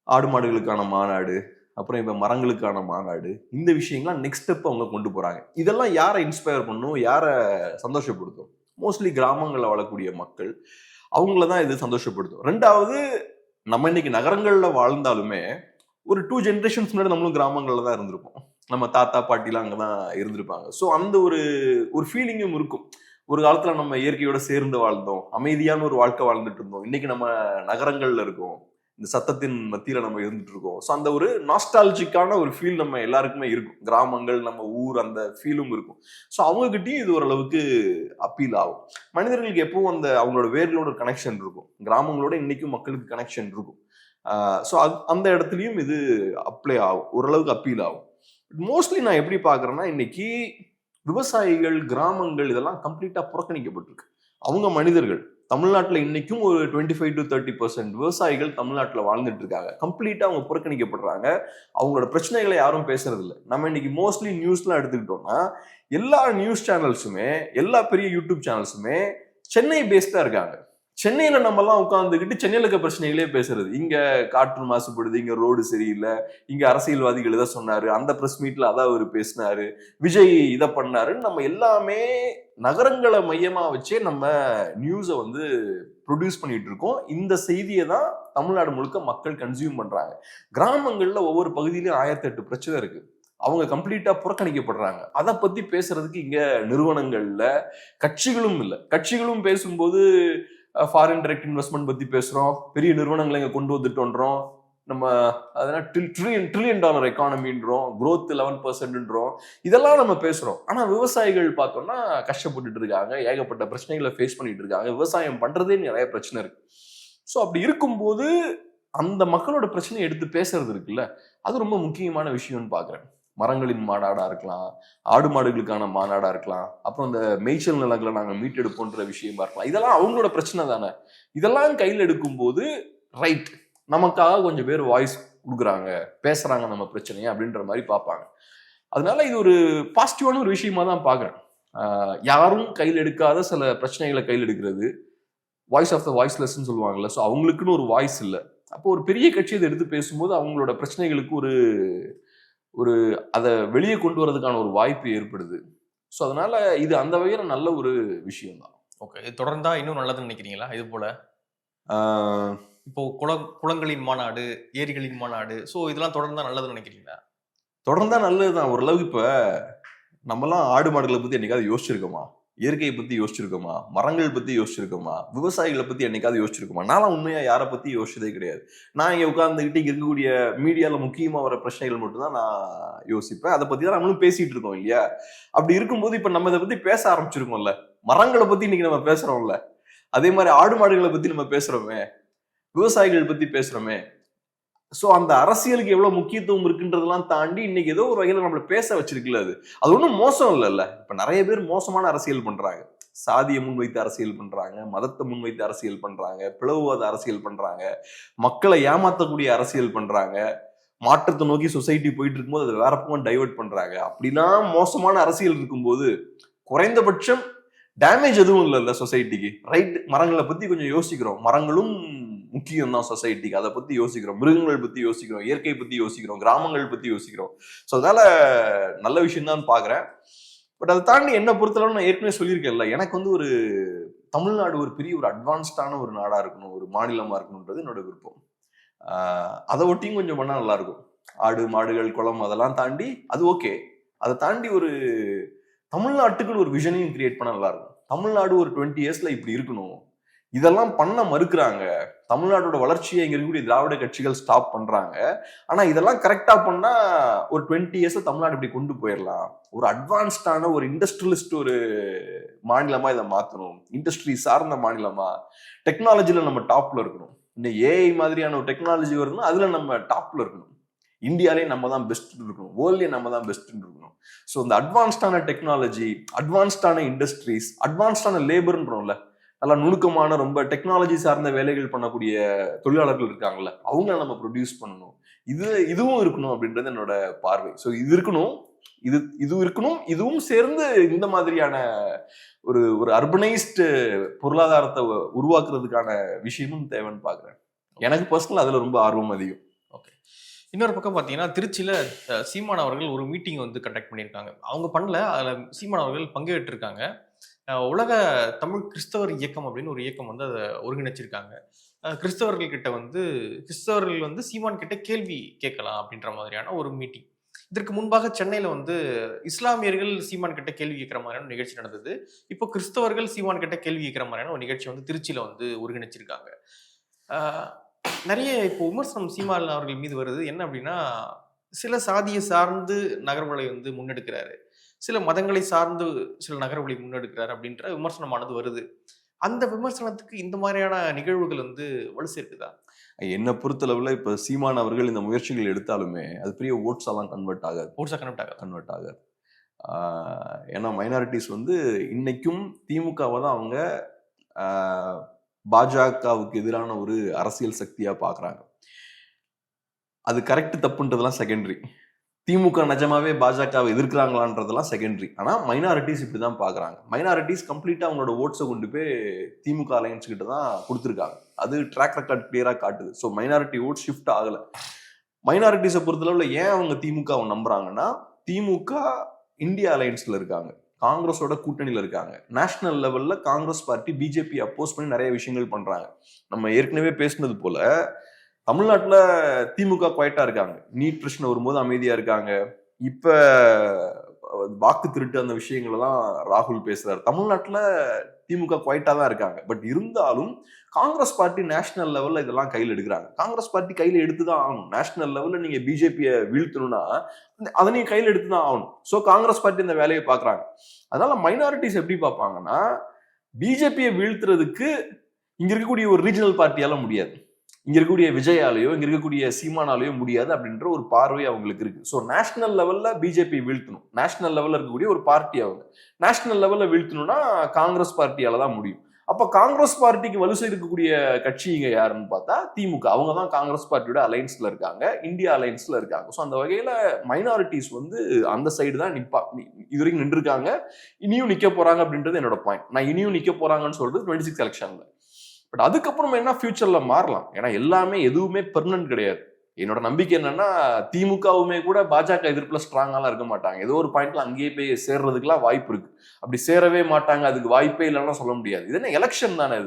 ஆடு மாடுகளுக்கான மாநாடு, அப்புறம் இப்ப மரங்களுக்கான மாநாடு, இந்த விஷயங்கள்லாம் நெக்ஸ்ட் ஸ்டெப் அவங்க கொண்டு போறாங்க. இதெல்லாம் யாரை இன்ஸ்பயர் பண்ணும், யாரை சந்தோஷப்படுத்தும்? மோஸ்ட்லி கிராமங்களில் வாழக்கூடிய மக்கள், அவங்கள தான் இது சந்தோஷப்படுத்தும். ரெண்டாவது, நம்ம இன்னைக்கு நகரங்கள்ல வாழ்ந்தாலுமே ஒரு 2 ஜென்ரேஷன்ஸ் முன்னாடி நம்மளும் கிராமங்கள்ல தான் இருந்திருப்போம். நம்ம தாத்தா பாட்டிலாம் அங்கதான் இருந்திருப்பாங்க. ஸோ அந்த ஒரு ஃபீலிங்கும் இருக்கும். ஒரு காலத்துல நம்ம இயற்கையோட சேர்ந்து வாழ்ந்தோம், அமைதியான ஒரு வாழ்க்கை வாழ்ந்துட்டு இருந்தோம். இன்னைக்கு நம்ம நகரங்கள்ல இருக்கோம், இந்த சத்தத்தின் மத்தியில நம்ம இருந்துட்டு இருக்கோம். ஸோ அந்த ஒரு நாஸ்டாலஜிக்கான ஒரு ஃபீல் நம்ம எல்லாருக்குமே இருக்கும். கிராமங்கள், நம்ம ஊர், அந்த ஃபீலும் இருக்கும். ஸோ அவங்ககிட்டயும் இது ஓரளவுக்கு அப்பீல் ஆகும். மனிதர்களுக்கு எப்பவும் அந்த அவங்களோட வேர்களோட கனெக்ஷன் இருக்கும். கிராமங்களோட இன்னைக்கும் மக்களுக்கு கனெக்ஷன் இருக்கும். ஸோ அந்த இடத்துலையும் இது அப்ளை ஆகும், ஓரளவுக்கு அப்பீல் ஆகும். மோஸ்ட்லி நான் எப்படி பாக்குறேன்னா, இன்னைக்கு விவசாயிகள், கிராமங்கள் இதெல்லாம் கம்ப்ளீட்டா புறக்கணிக்கப்பட்டிருக்கு. அவங்க மனிதர்கள். தமிழ்நாட்டில் இன்னைக்கும் ஒரு 25 to 30% விவசாயிகள் தமிழ்நாட்டில் வாழ்ந்துட்டு இருக்காங்க. கம்ப்ளீட்டா அவங்க புறக்கணிக்கப்படுறாங்க. அவங்களோட பிரச்சனைகளை யாரும் பேசுறது இல்லை. நம்ம இன்னைக்கு மோஸ்ட்லி நியூஸ்லாம் எடுத்துக்கிட்டோம்னா, எல்லா நியூஸ் சேனல்ஸுமே, எல்லா பெரிய யூடியூப் சேனல்ஸுமே சென்னை பேஸ்டா இருக்காங்க. சென்னையில நம்ம எல்லாம் உட்கார்ந்துக்கிட்டு சென்னையில இருக்க பிரச்சனைகளே பேசுறது. இங்க காற்று மாசுபடுது, இங்க ரோடு சரியில்லை, இங்க அரசியல்வாதிகள் இதை சொன்னாரு, அந்த பிரஸ் மீட்ல அதான் அவர் பேசினாரு, விஜய் இதை பண்ணாருன்னு நம்ம எல்லாமே நகரங்களை மையமா வச்சே நம்ம நியூஸை வந்து ப்ரொடியூஸ் பண்ணிட்டு இருக்கோம். இந்த செய்தியை தான் தமிழ்நாடு முழுக்க மக்கள் கன்சியூம் பண்றாங்க. கிராமங்கள்ல ஒவ்வொரு பகுதியிலும் 1008 பிரச்சனை இருக்கு. அவங்க கம்ப்ளீட்டா புறக்கணிக்கப்படுறாங்க. அதை பத்தி பேசுறதுக்கு இங்க நிறுவனங்கள்ல கட்சிகளும் இல்லை. கட்சிகளும் பேசும்போது ஃபாரின் டைரக்ட் இன்வெஸ்ட்மெண்ட் பத்தி பேசுறோம், பெரிய நிறுவனங்களை இங்க கொண்டு வந்துட்டோன்றோம், நம்ம அதெல்லாம் ட்ரில்லியன் டாலர் எக்கானமின்றோம், growth 11%ன்றோம், இதெல்லாம் நம்ம பேசுறோம். ஆனா விவசாயிகள் பார்த்தோம்னா கஷ்டப்பட்டுட்டு இருக்காங்க, ஏகப்பட்ட பிரச்சனைகளை ஃபேஸ் பண்ணிட்டு இருக்காங்க. விவசாயம் பண்றதே நிறைய பிரச்சனை இருக்கு. ஸோ அப்படி இருக்கும்போது அந்த மக்களோட பிரச்சனையை எடுத்து பேசுறது இருக்குல்ல, அது ரொம்ப முக்கியமான விஷயம்னு பாக்குறேன். மரங்களின் மாநாடா இருக்கலாம், ஆடு மாடுகளுக்கான மாநாடா இருக்கலாம், அப்புறம் இந்த மேய்ச்சல் நிலங்களை நாங்கள் மீட்டெடுப்போன்ற விஷயமா இருக்கலாம். இதெல்லாம் அவங்களோட பிரச்சனை தானே. இதெல்லாம் கையில் எடுக்கும் போது ரைட், நமக்காக கொஞ்சம் பேர் வாய்ஸ் கொடுக்குறாங்க, பேசுறாங்க நம்ம பிரச்சனையை அப்படின்ற மாதிரி பார்ப்பாங்க. அதனால இது ஒரு பாசிட்டிவான ஒரு விஷயமா தான் பாக்குறேன். யாரும் கையில் எடுக்காத சில பிரச்சனைகளை கையில் எடுக்கிறது, வாய்ஸ் ஆஃப் த வாய்ஸ்லெஸ்ன்னு சொல்லுவாங்கல்ல. ஸோ அவங்களுக்குன்னு ஒரு வாய்ஸ் இல்லை. அப்போ ஒரு பெரிய கட்சி அதை எடுத்து பேசும்போது அவங்களோட பிரச்சனைகளுக்கு ஒரு அதை வெளியே கொண்டு வரதுக்கான ஒரு வாய்ப்பு ஏற்படுது. ஸோ அதனால இது அந்த வகையில நல்ல ஒரு விஷயம் தான். ஓகே. இது தொடர்ந்தா இன்னும் நல்லதுன்னு நினைக்கிறீங்களா? இது போல இப்போ குளங்களின் மாநாடு, ஏரிகளின் மாநாடு, ஸோ இதெல்லாம் தொடர்ந்தா நல்லதுன்னு நினைக்கிறீங்களா? தொடர்ந்தா நல்லதுதான். ஓரளவுக்கு இப்ப நம்மலாம் ஆடு மாடுகளை பத்தி என்னைக்காவது யோசிச்சிருக்கோமா? இயற்கையை பத்தி யோசிச்சிருக்கோமா? மரங்கள் பத்தி யோசிச்சிருக்கோமா? விவசாயிகளை பத்தி என்னைக்காவது யோசிச்சிருக்கோமா? நான்லாம் உண்மையா யாரை பத்தி யோசிச்சதே கிடையாது. நான் இங்க உட்கார்ந்துக்கிட்டு இங்க இருக்கக்கூடிய மீடியால முக்கியமா வர பிரச்சனைகள் மட்டும்தான் நான் யோசிப்பேன். அதை பத்தி தான் நம்மளும் பேசிட்டு இருக்கோம் இல்லையா? அப்படி இருக்கும்போது இப்ப நம்ம இதை பத்தி பேச ஆரம்பிச்சிருக்கோம்ல, மரங்களை பத்தி இன்னைக்கு நம்ம பேசுறோம்ல, அதே மாதிரி ஆடு மாடுகளை பத்தி நம்ம பேசுறோமே, விவசாயிகள் பத்தி பேசுறோமே. சோ அந்த அரசியலுக்கு எவ்வளவு முக்கியத்துவம் இருக்குன்றதெல்லாம் தாண்டி இன்னைக்கு ஏதோ ஒரு வகையில நம்மள பேச வச்சிருக்குல்ல. அது ஒன்றும் மோசம் இல்லைல்ல. இப்ப நிறைய பேர் மோசமான அரசியல் பண்றாங்க, சாதியை முன்வைத்து அரசியல் பண்றாங்க, மதத்தை முன்வைத்து அரசியல் பண்றாங்க, பிளவுவாத அரசியல் பண்றாங்க, மக்களை ஏமாத்தக்கூடிய அரசியல் பண்றாங்க, மாற்றத்தை நோக்கி சொசைட்டி போயிட்டு இருக்கும்போது அதை வேற பக்கம் டைவர்ட் பண்றாங்க. அப்படிலாம் மோசமான அரசியல் இருக்கும்போது குறைந்தபட்சம் டேமேஜ் எதுவும் இல்லைல்ல சொசைட்டிக்கு. ரைட், மரங்களை பத்தி கொஞ்சம் யோசிக்கிறோம், மரங்களும் முக்கியம் தான் சொசைட்டிக்கு. அதை பத்தி யோசிக்கிறோம், மிருகங்கள் பத்தி யோசிக்கிறோம், இயற்கை பத்தி யோசிக்கிறோம், கிராமங்கள் பத்தி யோசிக்கிறோம். ஸோ அதனால நல்ல விஷயம் தான் பாக்குறேன். பட் அதை தாண்டி என்ன பொறுத்தளவு நான் ஏற்கனவே சொல்லியிருக்கேன்ல, எனக்கு வந்து ஒரு தமிழ்நாடு ஒரு பெரிய ஒரு அட்வான்ஸ்டான ஒரு நாடா இருக்கணும், ஒரு மாநிலமா இருக்கணும்ன்றது என்னோட விருப்பம். அதை ஒட்டியும் கொஞ்சம் பண்ணா நல்லா இருக்கும். ஆடு மாடுகள் குளம் அதெல்லாம் தாண்டி அது ஓகே. அதை தாண்டி ஒரு தமிழ்நாட்டுக்குன்னு ஒரு விஷனையும் கிரியேட் பண்ண நல்லா இருக்கும். தமிழ்நாடு ஒரு 20 இயர்ஸ்ல இப்படி இருக்கணும், இதெல்லாம் பண்ண மறுக்கிறாங்க. தமிழ்நாட்டோட வளர்ச்சியை இங்க இருக்கக்கூடிய திராவிட கட்சிகள் ஸ்டாப் பண்றாங்க. ஆனா இதெல்லாம் கரெக்டா பண்ணா ஒரு 20 இயர்ஸ்ல தமிழ்நாடு இப்படி கொண்டு போயிடலாம். ஒரு அட்வான்ஸ்டான ஒரு இண்டஸ்ட்ரியலிஸ்ட் ஒரு மாநிலமா இதை மாத்தணும், இண்டஸ்ட்ரி சார்ந்த மாநிலமா, டெக்னாலஜில நம்ம டாப்ல இருக்கணும். இந்த ஏஐ மாதிரியான ஒரு டெக்னாலஜி வருதுன்னா அதுல நம்ம டாப்ல இருக்கணும். இந்தியாலே நம்ம தான் பெஸ்ட் இருக்கணும், வேர்ல்ட்லயே நம்ம தான் பெஸ்ட் இருக்கணும். ஸோ இந்த அட்வான்ஸ்டான டெக்னாலஜி, அட்வான்ஸ்டான இண்டஸ்ட்ரீஸ், அட்வான்ஸ்டான லேபர்ன்றோம்ல, நல்லா நுணுக்கமான ரொம்ப டெக்னாலஜி சார்ந்த வேலைகள் பண்ணக்கூடிய தொழிலாளர்கள் இருக்காங்கல்ல, அவங்க நம்ம ப்ரொடியூஸ் பண்ணணும். இதுவும் இருக்கணும் அப்படின்றது என்னோட பார்வை. ஸோ இது இருக்கணும், இது இருக்கணும், இதுவும் சேர்ந்து இந்த மாதிரியான ஒரு ஒரு அர்பனைஸ்டு பொருளாதாரத்தை உருவாக்குறதுக்கான விஷயமும் தேவைன்னு பாக்குறேன். எனக்கு பர்சனல் அதுல ரொம்ப ஆர்வம் அதிகம். ஓகே. இன்னொரு பக்கம் பார்த்தீங்கன்னா, திருச்சியில் சீமான் அவர்கள் ஒரு மீட்டிங் வந்து கண்டக்ட் பண்ணியிருக்காங்க. அவங்க பண்ணல, அதில் சீமான் அவர்கள் பங்கேற்றிருக்காங்க. உலக தமிழ் கிறிஸ்தவர் இயக்கம் அப்படின்னு ஒரு இயக்கம் வந்து அதை ஒருங்கிணைச்சிருக்காங்க. கிறிஸ்தவர்கள் வந்து சீமான் கிட்ட கேள்வி கேட்கலாம் அப்படின்ற மாதிரியான ஒரு மீட்டிங். இதற்கு முன்பாக சென்னையில் வந்து இஸ்லாமியர்கள் சீமான் கிட்ட கேள்வி கேட்கிற மாதிரியான நிகழ்ச்சி நடந்தது. இப்போ கிறிஸ்தவர்கள் சீமான் கிட்ட கேள்வி கேட்கிற மாதிரியான ஒரு நிகழ்ச்சி வந்து திருச்சியில் வந்து ஒருங்கிணைச்சிருக்காங்க. நிறைய இப்போ விமர்சனம் சீமான் அவர்கள் மீது வருது. என்ன அப்படின்னா, சில சாதியை சார்ந்து நகர்வுகளை வந்து முன்னெடுக்கிறாரு, சில மதங்களை சார்ந்து சில நகர்வுகளை முன்னெடுக்கிறார் அப்படின்ற விமர்சனமானது வருது. அந்த விமர்சனத்துக்கு இந்த மாதிரியான நிகழ்வுகள் வந்து வலு சேர்க்குதா? என்னை பொறுத்தளவுல இப்ப சீமான் அவர்கள் இந்த முயற்சிகள் எடுத்தாலுமே அது பெரிய ஓட்ஸ் எல்லாம் கன்வெர்ட் ஆகாது. ஏன்னா மைனாரிட்டிஸ் வந்து இன்னைக்கும் திமுகவை தான் அவங்க பாஜகவுக்கு எதிரான ஒரு அரசியல் சக்தியா பாக்குறாங்க. அது கரெக்ட் தப்புன்றதெல்லாம் செகண்டரி. திமுக நிஜமாவே பாஜகவை எதிர்க்கிறாங்களான்றதெல்லாம் செகண்டரி. ஆனா மைனாரிட்டிஸ் இப்படிதான் பாக்குறாங்க. மைனாரிட்டிஸ் கம்ப்ளீட்டா அவங்களோட ஓட்ஸை கொண்டு போய் திமுக அலையன்ஸ் கிட்ட தான் கொடுத்துருக்காங்க. அது ட்ராக் ரெக்கார்ட் கிளியரா காட்டுது. ஸோ மைனாரிட்டி ஓட் ஷிஃப்ட் ஆகல. மைனாரிட்டிஸை பொறுத்தளவுல ஏன் அவங்க திமுகவை நம்புறாங்கன்னா, திமுக இந்தியா அலையன்ஸ்ல இருக்காங்க, காங்கிரஸோட கூட்டணியில இருக்காங்க. நேஷனல் லெவல்ல காங்கிரஸ் பார்ட்டி பிஜேபி அப்போஸ் பண்ணி நிறைய விஷயங்கள் பண்றாங்க. நம்ம ஏற்கனவே பேசினது போல தமிழ்நாட்டுல திமுக குவைட்டா இருக்காங்க. நீட் பிரச்சனை வரும்போது அமைதியா இருக்காங்க. இப்ப வாக்கு திருட்டு அந்த விஷயங்கள் எல்லாம் ராகுல் பேசுறாரு. தமிழ்நாட்டுல திமுக குவைட்டா தான் இருக்காங்க. பட் இருந்தாலும் காங்கிரஸ் பார்ட்டி நேஷனல் லெவல்ல இதெல்லாம் கையில் எடுக்கிறாங்க. காங்கிரஸ் பார்ட்டி கையில எடுத்துதான் ஆகணும். நேஷனல் லெவல்ல நீங்க பிஜேபியை வீழ்த்தணும்னா அதனையும் கையில் எடுத்துதான் ஆகணும். சோ காங்கிரஸ் பார்ட்டி இந்த வேலையை பாக்குறாங்க. அதனால மைனாரிட்டிஸ் எப்படி பார்ப்பாங்கன்னா, பிஜேபியை வீழ்த்துறதுக்கு இங்க இருக்கக்கூடிய ஒரு ரீஜனல் பார்ட்டியால முடியாது, இங்க இருக்கக்கூடிய விஜயாலேயோ இங்க இருக்கக்கூடிய சீமானாலேயோ முடியாது அப்படின்ற ஒரு பார்வை அவங்களுக்கு இருக்கு. ஸோ நேஷனல் லெவல்ல பிஜேபி வீழ்த்தணும், நேஷனல் லெவல்ல இருக்கக்கூடிய ஒரு பார்ட்டி அவங்க நேஷனல் லெவல்ல வீழ்த்தணும்னா காங்கிரஸ் பார்ட்டியால தான் முடியும். அப்ப காங்கிரஸ் பார்ட்டிக்கு வலு சேர்க்கக்கூடிய கட்சி இங்க யாருன்னு பார்த்தா திமுக. அவங்க தான் காங்கிரஸ் பார்ட்டியோட அலைன்ஸ்ல இருக்காங்க, இந்தியா அலைன்ஸ்ல இருக்காங்க. ஸோ அந்த வகையில மைனாரிட்டிஸ் வந்து அந்த சைடு தான் இது வரைக்கும் நின்றுருக்காங்க, இனியும் நிக்க போறாங்க அப்படின்றது என்னோட பாயிண்ட். நான் இனியும் நிக்க போறாங்கன்னு சொல்றது 26 எலெக்ஷன்ல. பட் அதுக்கப்புறம் என்ன ஃபியூச்சர்ல மாறலாம். ஏன்னா எல்லாமே எதுவுமே பெர்மனன்ட் கிடையாது. என்னோட நம்பிக்கை என்னன்னா, திமுகவுமே கூட பாஜக எதிர்ப்புல ஸ்ட்ராங்காலாம் இருக்க மாட்டாங்க. ஏதோ ஒரு பாயிண்ட்ல அங்கேயே போய் சேர்றதுக்குலாம் வாய்ப்பு இருக்கு. அப்படி சேரவே மாட்டாங்க, அதுக்கு வாய்ப்பே இல்லைன்னா சொல்ல முடியாது. இது என்ன எலெக்ஷன் தானே,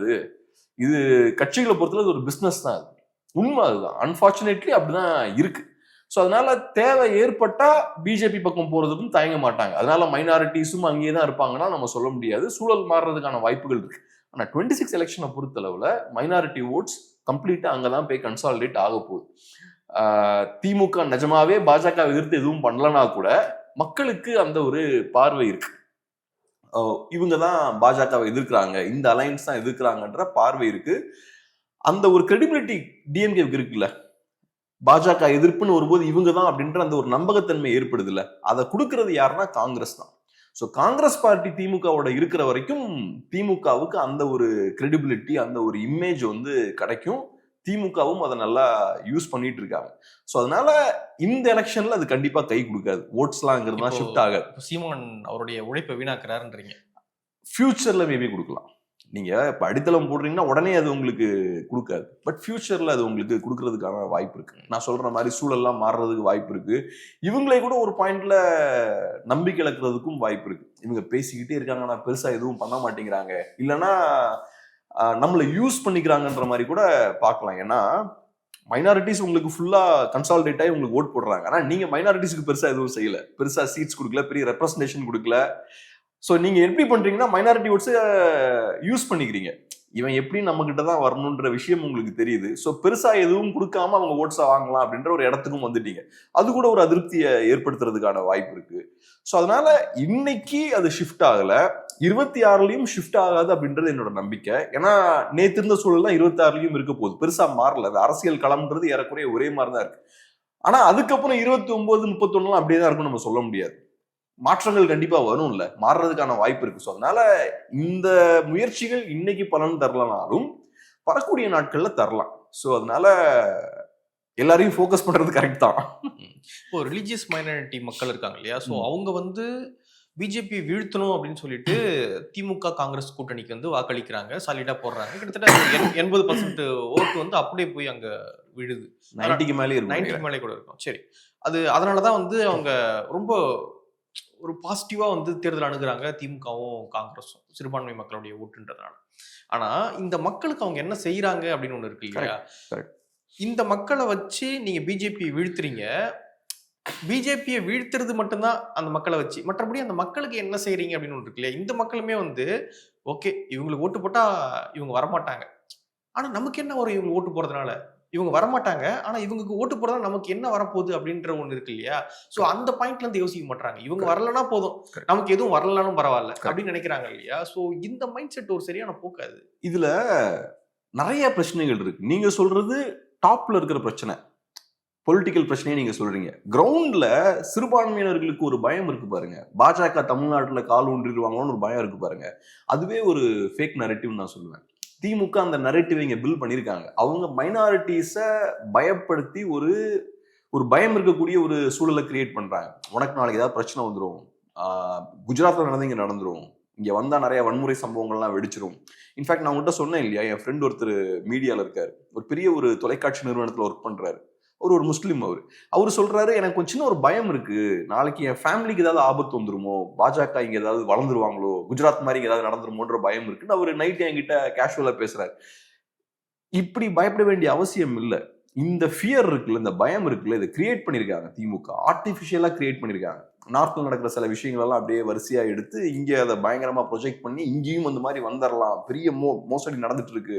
இது கட்சிகளை பொறுத்தவரை ஒரு பிசினஸ் தான். அது உண்மை, அதுதான். அன்பார்ச்சுனேட்லி அப்படிதான் இருக்கு. ஸோ அதனால தேவை ஏற்பட்டா பிஜேபி பக்கம் போறதுக்கும் தயங்க மாட்டாங்க. அதனால மைனாரிட்டிஸும் அங்கேயே தான் இருப்பாங்கன்னா நம்ம சொல்ல முடியாது. சூழல் மாறுறதுக்கான வாய்ப்புகள் இருக்கு. ஆனா 26 எலெக்ஷனை பொறுத்தளவுல மைனாரிட்டி ஓட்ஸ் கம்ப்ளீட்டா அங்கதான் போய் கன்சாலிடேட் ஆக போகுது. திமுக நிஜமாவே பாஜக எதிர்த்து எதுவும் பண்ணலனா கூட மக்களுக்கு அந்த ஒரு பார்வை இருக்கு. இவங்க தான் பாஜகவை எதிர்க்கிறாங்க, இந்த அலைன்ஸ் தான் எதிர்க்கிறாங்கன்ற பார்வை இருக்கு. அந்த ஒரு கிரெடிபிலிட்டி டிஎம்கேவுக்கு இருக்குல்ல, பாஜக எதிர்ப்புன்னு வரும்போது இவங்க தான் அப்படின்ற அந்த ஒரு நம்பகத்தன்மை ஏற்படுது இல்ல, அதை கொடுக்கறது யாருன்னா காங்கிரஸ் தான். ஸோ காங்கிரஸ் பார்ட்டி திமுகவோட இருக்கிற வரைக்கும் திமுகவுக்கு அந்த ஒரு கிரெடிபிலிட்டி, அந்த ஒரு இமேஜ் வந்து கிடைக்கும். திமுகவும் அதை நல்லா யூஸ் பண்ணிட்டு இருக்காங்க. ஸோ அதனால இந்த எலெக்ஷன்ல அது கண்டிப்பா கை கொடுக்காது. ஓட்ஸ்லாங்கிறதுனா ஷிஃப்ட் ஆகாது. சீமான் அவருடைய உழைப்பை வீணாக்குறாருன்றீங்க. ஃபியூச்சர்ல மேபி கொடுக்கலாம். நீங்க இப்ப அடித்தளம் போடுறீங்கன்னா உடனே அது உங்களுக்கு கொடுக்காது. பட் ஃபியூச்சர்ல அது உங்களுக்கு கொடுக்கறதுக்கான வாய்ப்பு இருக்கு. நான் சொல்ற மாதிரி சூழல்லாம் மாறுறதுக்கு வாய்ப்பு இருக்கு. இவங்களே கூட ஒரு பாயிண்ட்ல நம்பிக்கை இழக்கிறதுக்கும் வாய்ப்பு இருக்கு. இவங்க பேசிக்கிட்டே இருக்காங்க, ஆனா பெருசா எதுவும் பண்ண மாட்டேங்கிறாங்க, இல்லைன்னா நம்மளை யூஸ் பண்ணிக்கிறாங்கன்ற மாதிரி கூட பார்க்கலாம். ஏன்னா மைனாரிட்டிஸ் உங்களுக்கு ஃபுல்லா கன்சாலிடேட் ஆகி உங்களுக்கு ஓட் போடுறாங்க. ஆனா நீங்க மைனாரிட்டிஸ்க்கு பெருசா எதுவும் செய்யல, பெருசா சீட்ஸ் கொடுக்கல, பெரிய ரெப்ரசன்டேஷன் கொடுக்கல. ஸோ நீங்க எப்படி பண்றீங்கன்னா மைனாரிட்டி ஓட்ஸ் யூஸ் பண்ணிக்கிறீங்க. இவன் எப்படி நம்ம கிட்ட தான் வரணுன்ற விஷயம் உங்களுக்கு தெரியுது. ஸோ பெருசா எதுவும் கொடுக்காம அவங்க ஓட்ஸா வாங்கலாம் அப்படின்ற ஒரு இடத்துக்கும் வந்துட்டீங்க. அது கூட ஒரு அதிருப்தியை ஏற்படுத்துறதுக்கான வாய்ப்பு இருக்கு. ஸோ அதனால இன்னைக்கு அது ஷிஃப்ட் ஆகல, 26லயும் ஷிஃப்ட் ஆகாது அப்படின்றது என்னோட நம்பிக்கை. ஏன்னா நேத்து இருந்த சூழல் தான் 26லயும் இருக்க போகுது, பெருசா மாறல. அது அரசியல் களம்ன்றது ஏறக்குறைய ஒரே மாதிரி தான் இருக்கு. ஆனா அதுக்கப்புறம் 29, 31 அப்படியே தான் இருக்கும், நம்ம சொல்ல முடியாது. மாற்றங்கள் கண்டிப்பா வரும்ல, மாறுறதுக்கான வாய்ப்பு இருக்கு. ஸோ அதனால இந்த முயற்சிகள் இன்னைக்கு பலன் தரலனாலும் வரக்கூடிய நாட்கள்ல தரலாம். ஸோ அதனால எல்லாரையும் ஃபோக்கஸ் பண்றது கரெக்ட் தான். இப்போ ரிலீஜியஸ் மைனாரிட்டி மக்கள் இருக்காங்க இல்லையா, ஸோ அவங்க வந்து பிஜேபி வீழ்த்தணும் அப்படின்னு சொல்லிட்டு திமுக காங்கிரஸ் கூட்டணிக்கு வந்து வாக்களிக்கிறாங்க, சாலிடா போடுறாங்க. கிட்டத்தட்ட 80% ஓட்டு வந்து அப்படியே போய் அங்க விழுது. 90க்கு மேலே இருக்கும், 90க்கு மேலே கூட இருக்கும். சரி, அது அதனாலதான் வந்து அவங்க ரொம்ப ஒரு பாசிட்டிவா வந்து தேர்தல் அணுகுறாங்க, திமுகவும் காங்கிரஸும், சிறுபான்மை மக்களுடைய ஓட்டுன்றதுனால. ஆனா இந்த மக்களுக்கு அவங்க என்ன செய்யறாங்க அப்படின்னு ஒண்ணு இருக்கு இல்லையா. இந்த மக்களை வச்சு நீங்க பிஜேபி வீழ்த்துறீங்க, பிஜேபியை வீழ்த்துறது மட்டும்தான் அந்த மக்களை வச்சு, மற்றபடி அந்த மக்களுக்கு என்ன செய்யறீங்க அப்படின்னு ஒன்று இருக்கு இல்லையா. இந்த மக்களுமே வந்து ஓகே இவங்களுக்கு ஓட்டு போட்டா இவங்க வரமாட்டாங்க, ஆனா நமக்கு என்ன வரும் இவங்க ஓட்டு போறதுனால, இவங்க வரமாட்டாங்க ஆனா இவங்களுக்கு ஓட்டு போறதா நமக்கு என்ன வரப்போகுது அப்படின்ற ஒண்ணு இருக்கு இல்லையா. சோ அந்த பாயிண்ட்ல இருந்து யோசிக்க மாட்டாங்க, இவங்க வரலன்னா போதும், நமக்கு எதுவும் வரலனாலும் பரவாயில்ல அப்படின்னு நினைக்கிறாங்க இல்லையா. சோ இந்த மைண்ட் செட் ஒரு சரியான போக்காது. இதுல நிறைய பிரச்சனைகள் இருக்கு. நீங்க சொல்றது டாப்ல இருக்கிற பிரச்சனை, பொலிட்டிக்கல் பிரச்சனையை நீங்க சொல்றீங்க. கிரவுண்ட்ல சிறுபான்மையினர்களுக்கு ஒரு பயம் இருக்கு பாருங்க. பாஜக தமிழ்நாட்டுல கால் ஊன்றிடுவாங்களோன்னு ஒரு பயம் இருக்கு பாருங்க. அதுவே ஒரு ஃபேக் நரேட்டிவ் நான் சொல்லுவேன். திமுக அந்த நரேட்டிவ் இங்க பில் பண்ணியிருக்காங்க. அவங்க மைனாரிட்டிஸை பயப்படுத்தி ஒரு பயம் இருக்கக்கூடிய ஒரு சூழலை கிரியேட் பண்றாங்க. உனக்கு நாளைக்கு ஏதாவது பிரச்சனை வந்துடும், குஜராத்ல நடந்து இங்க நடந்துரும், இங்க வந்தா நிறைய வன்முறை சம்பவங்கள்லாம் வெடிச்சிரும். இன்ஃபேக்ட் நான் உங்கள்கிட்ட சொன்னேன் இல்லையா, என் ஃப்ரெண்ட் ஒருத்தர் மீடியால இருக்காரு, ஒரு பெரிய ஒரு தொலைக்காட்சி நிறுவனத்துல ஒர்க் பண்றாரு. ஒரு முஸ்லீம். அவரு சொல்றாரு, எனக்கு கொஞ்சம் சின்ன ஒரு பயம் இருக்கு, நாளைக்கு என் ஃபேமிலிக்கு ஏதாவது ஆபத்து வந்துருமோ, பாஜக இங்க ஏதாவது வளர்ந்துருவாங்களோ, குஜராத் மாதிரி ஏதாவது நடந்துருமோன்ற பயம் இருக்குன்னு அவரு நைட் என்கிட்ட கேஷுவலா பேசுறாரு. இப்படி பயப்பட வேண்டிய அவசியம் இல்லை. இந்த ஃபியர் இருக்குல்ல, இந்த பயம் இருக்குல்ல, இதை கிரியேட் பண்ணிருக்காங்க திமுக, ஆர்டிபிஷியலா கிரியேட் பண்ணிருக்காங்க. நார்த்ல நடக்கிற சில விஷயங்கள் எல்லாம் அப்படியே வரிசையா எடுத்து இங்க அதை பயங்கரமா ப்ரொஜெக்ட் பண்ணி இங்கேயும் அந்த மாதிரி வந்துடலாம், பெரிய மோசடி நடந்துட்டு இருக்கு,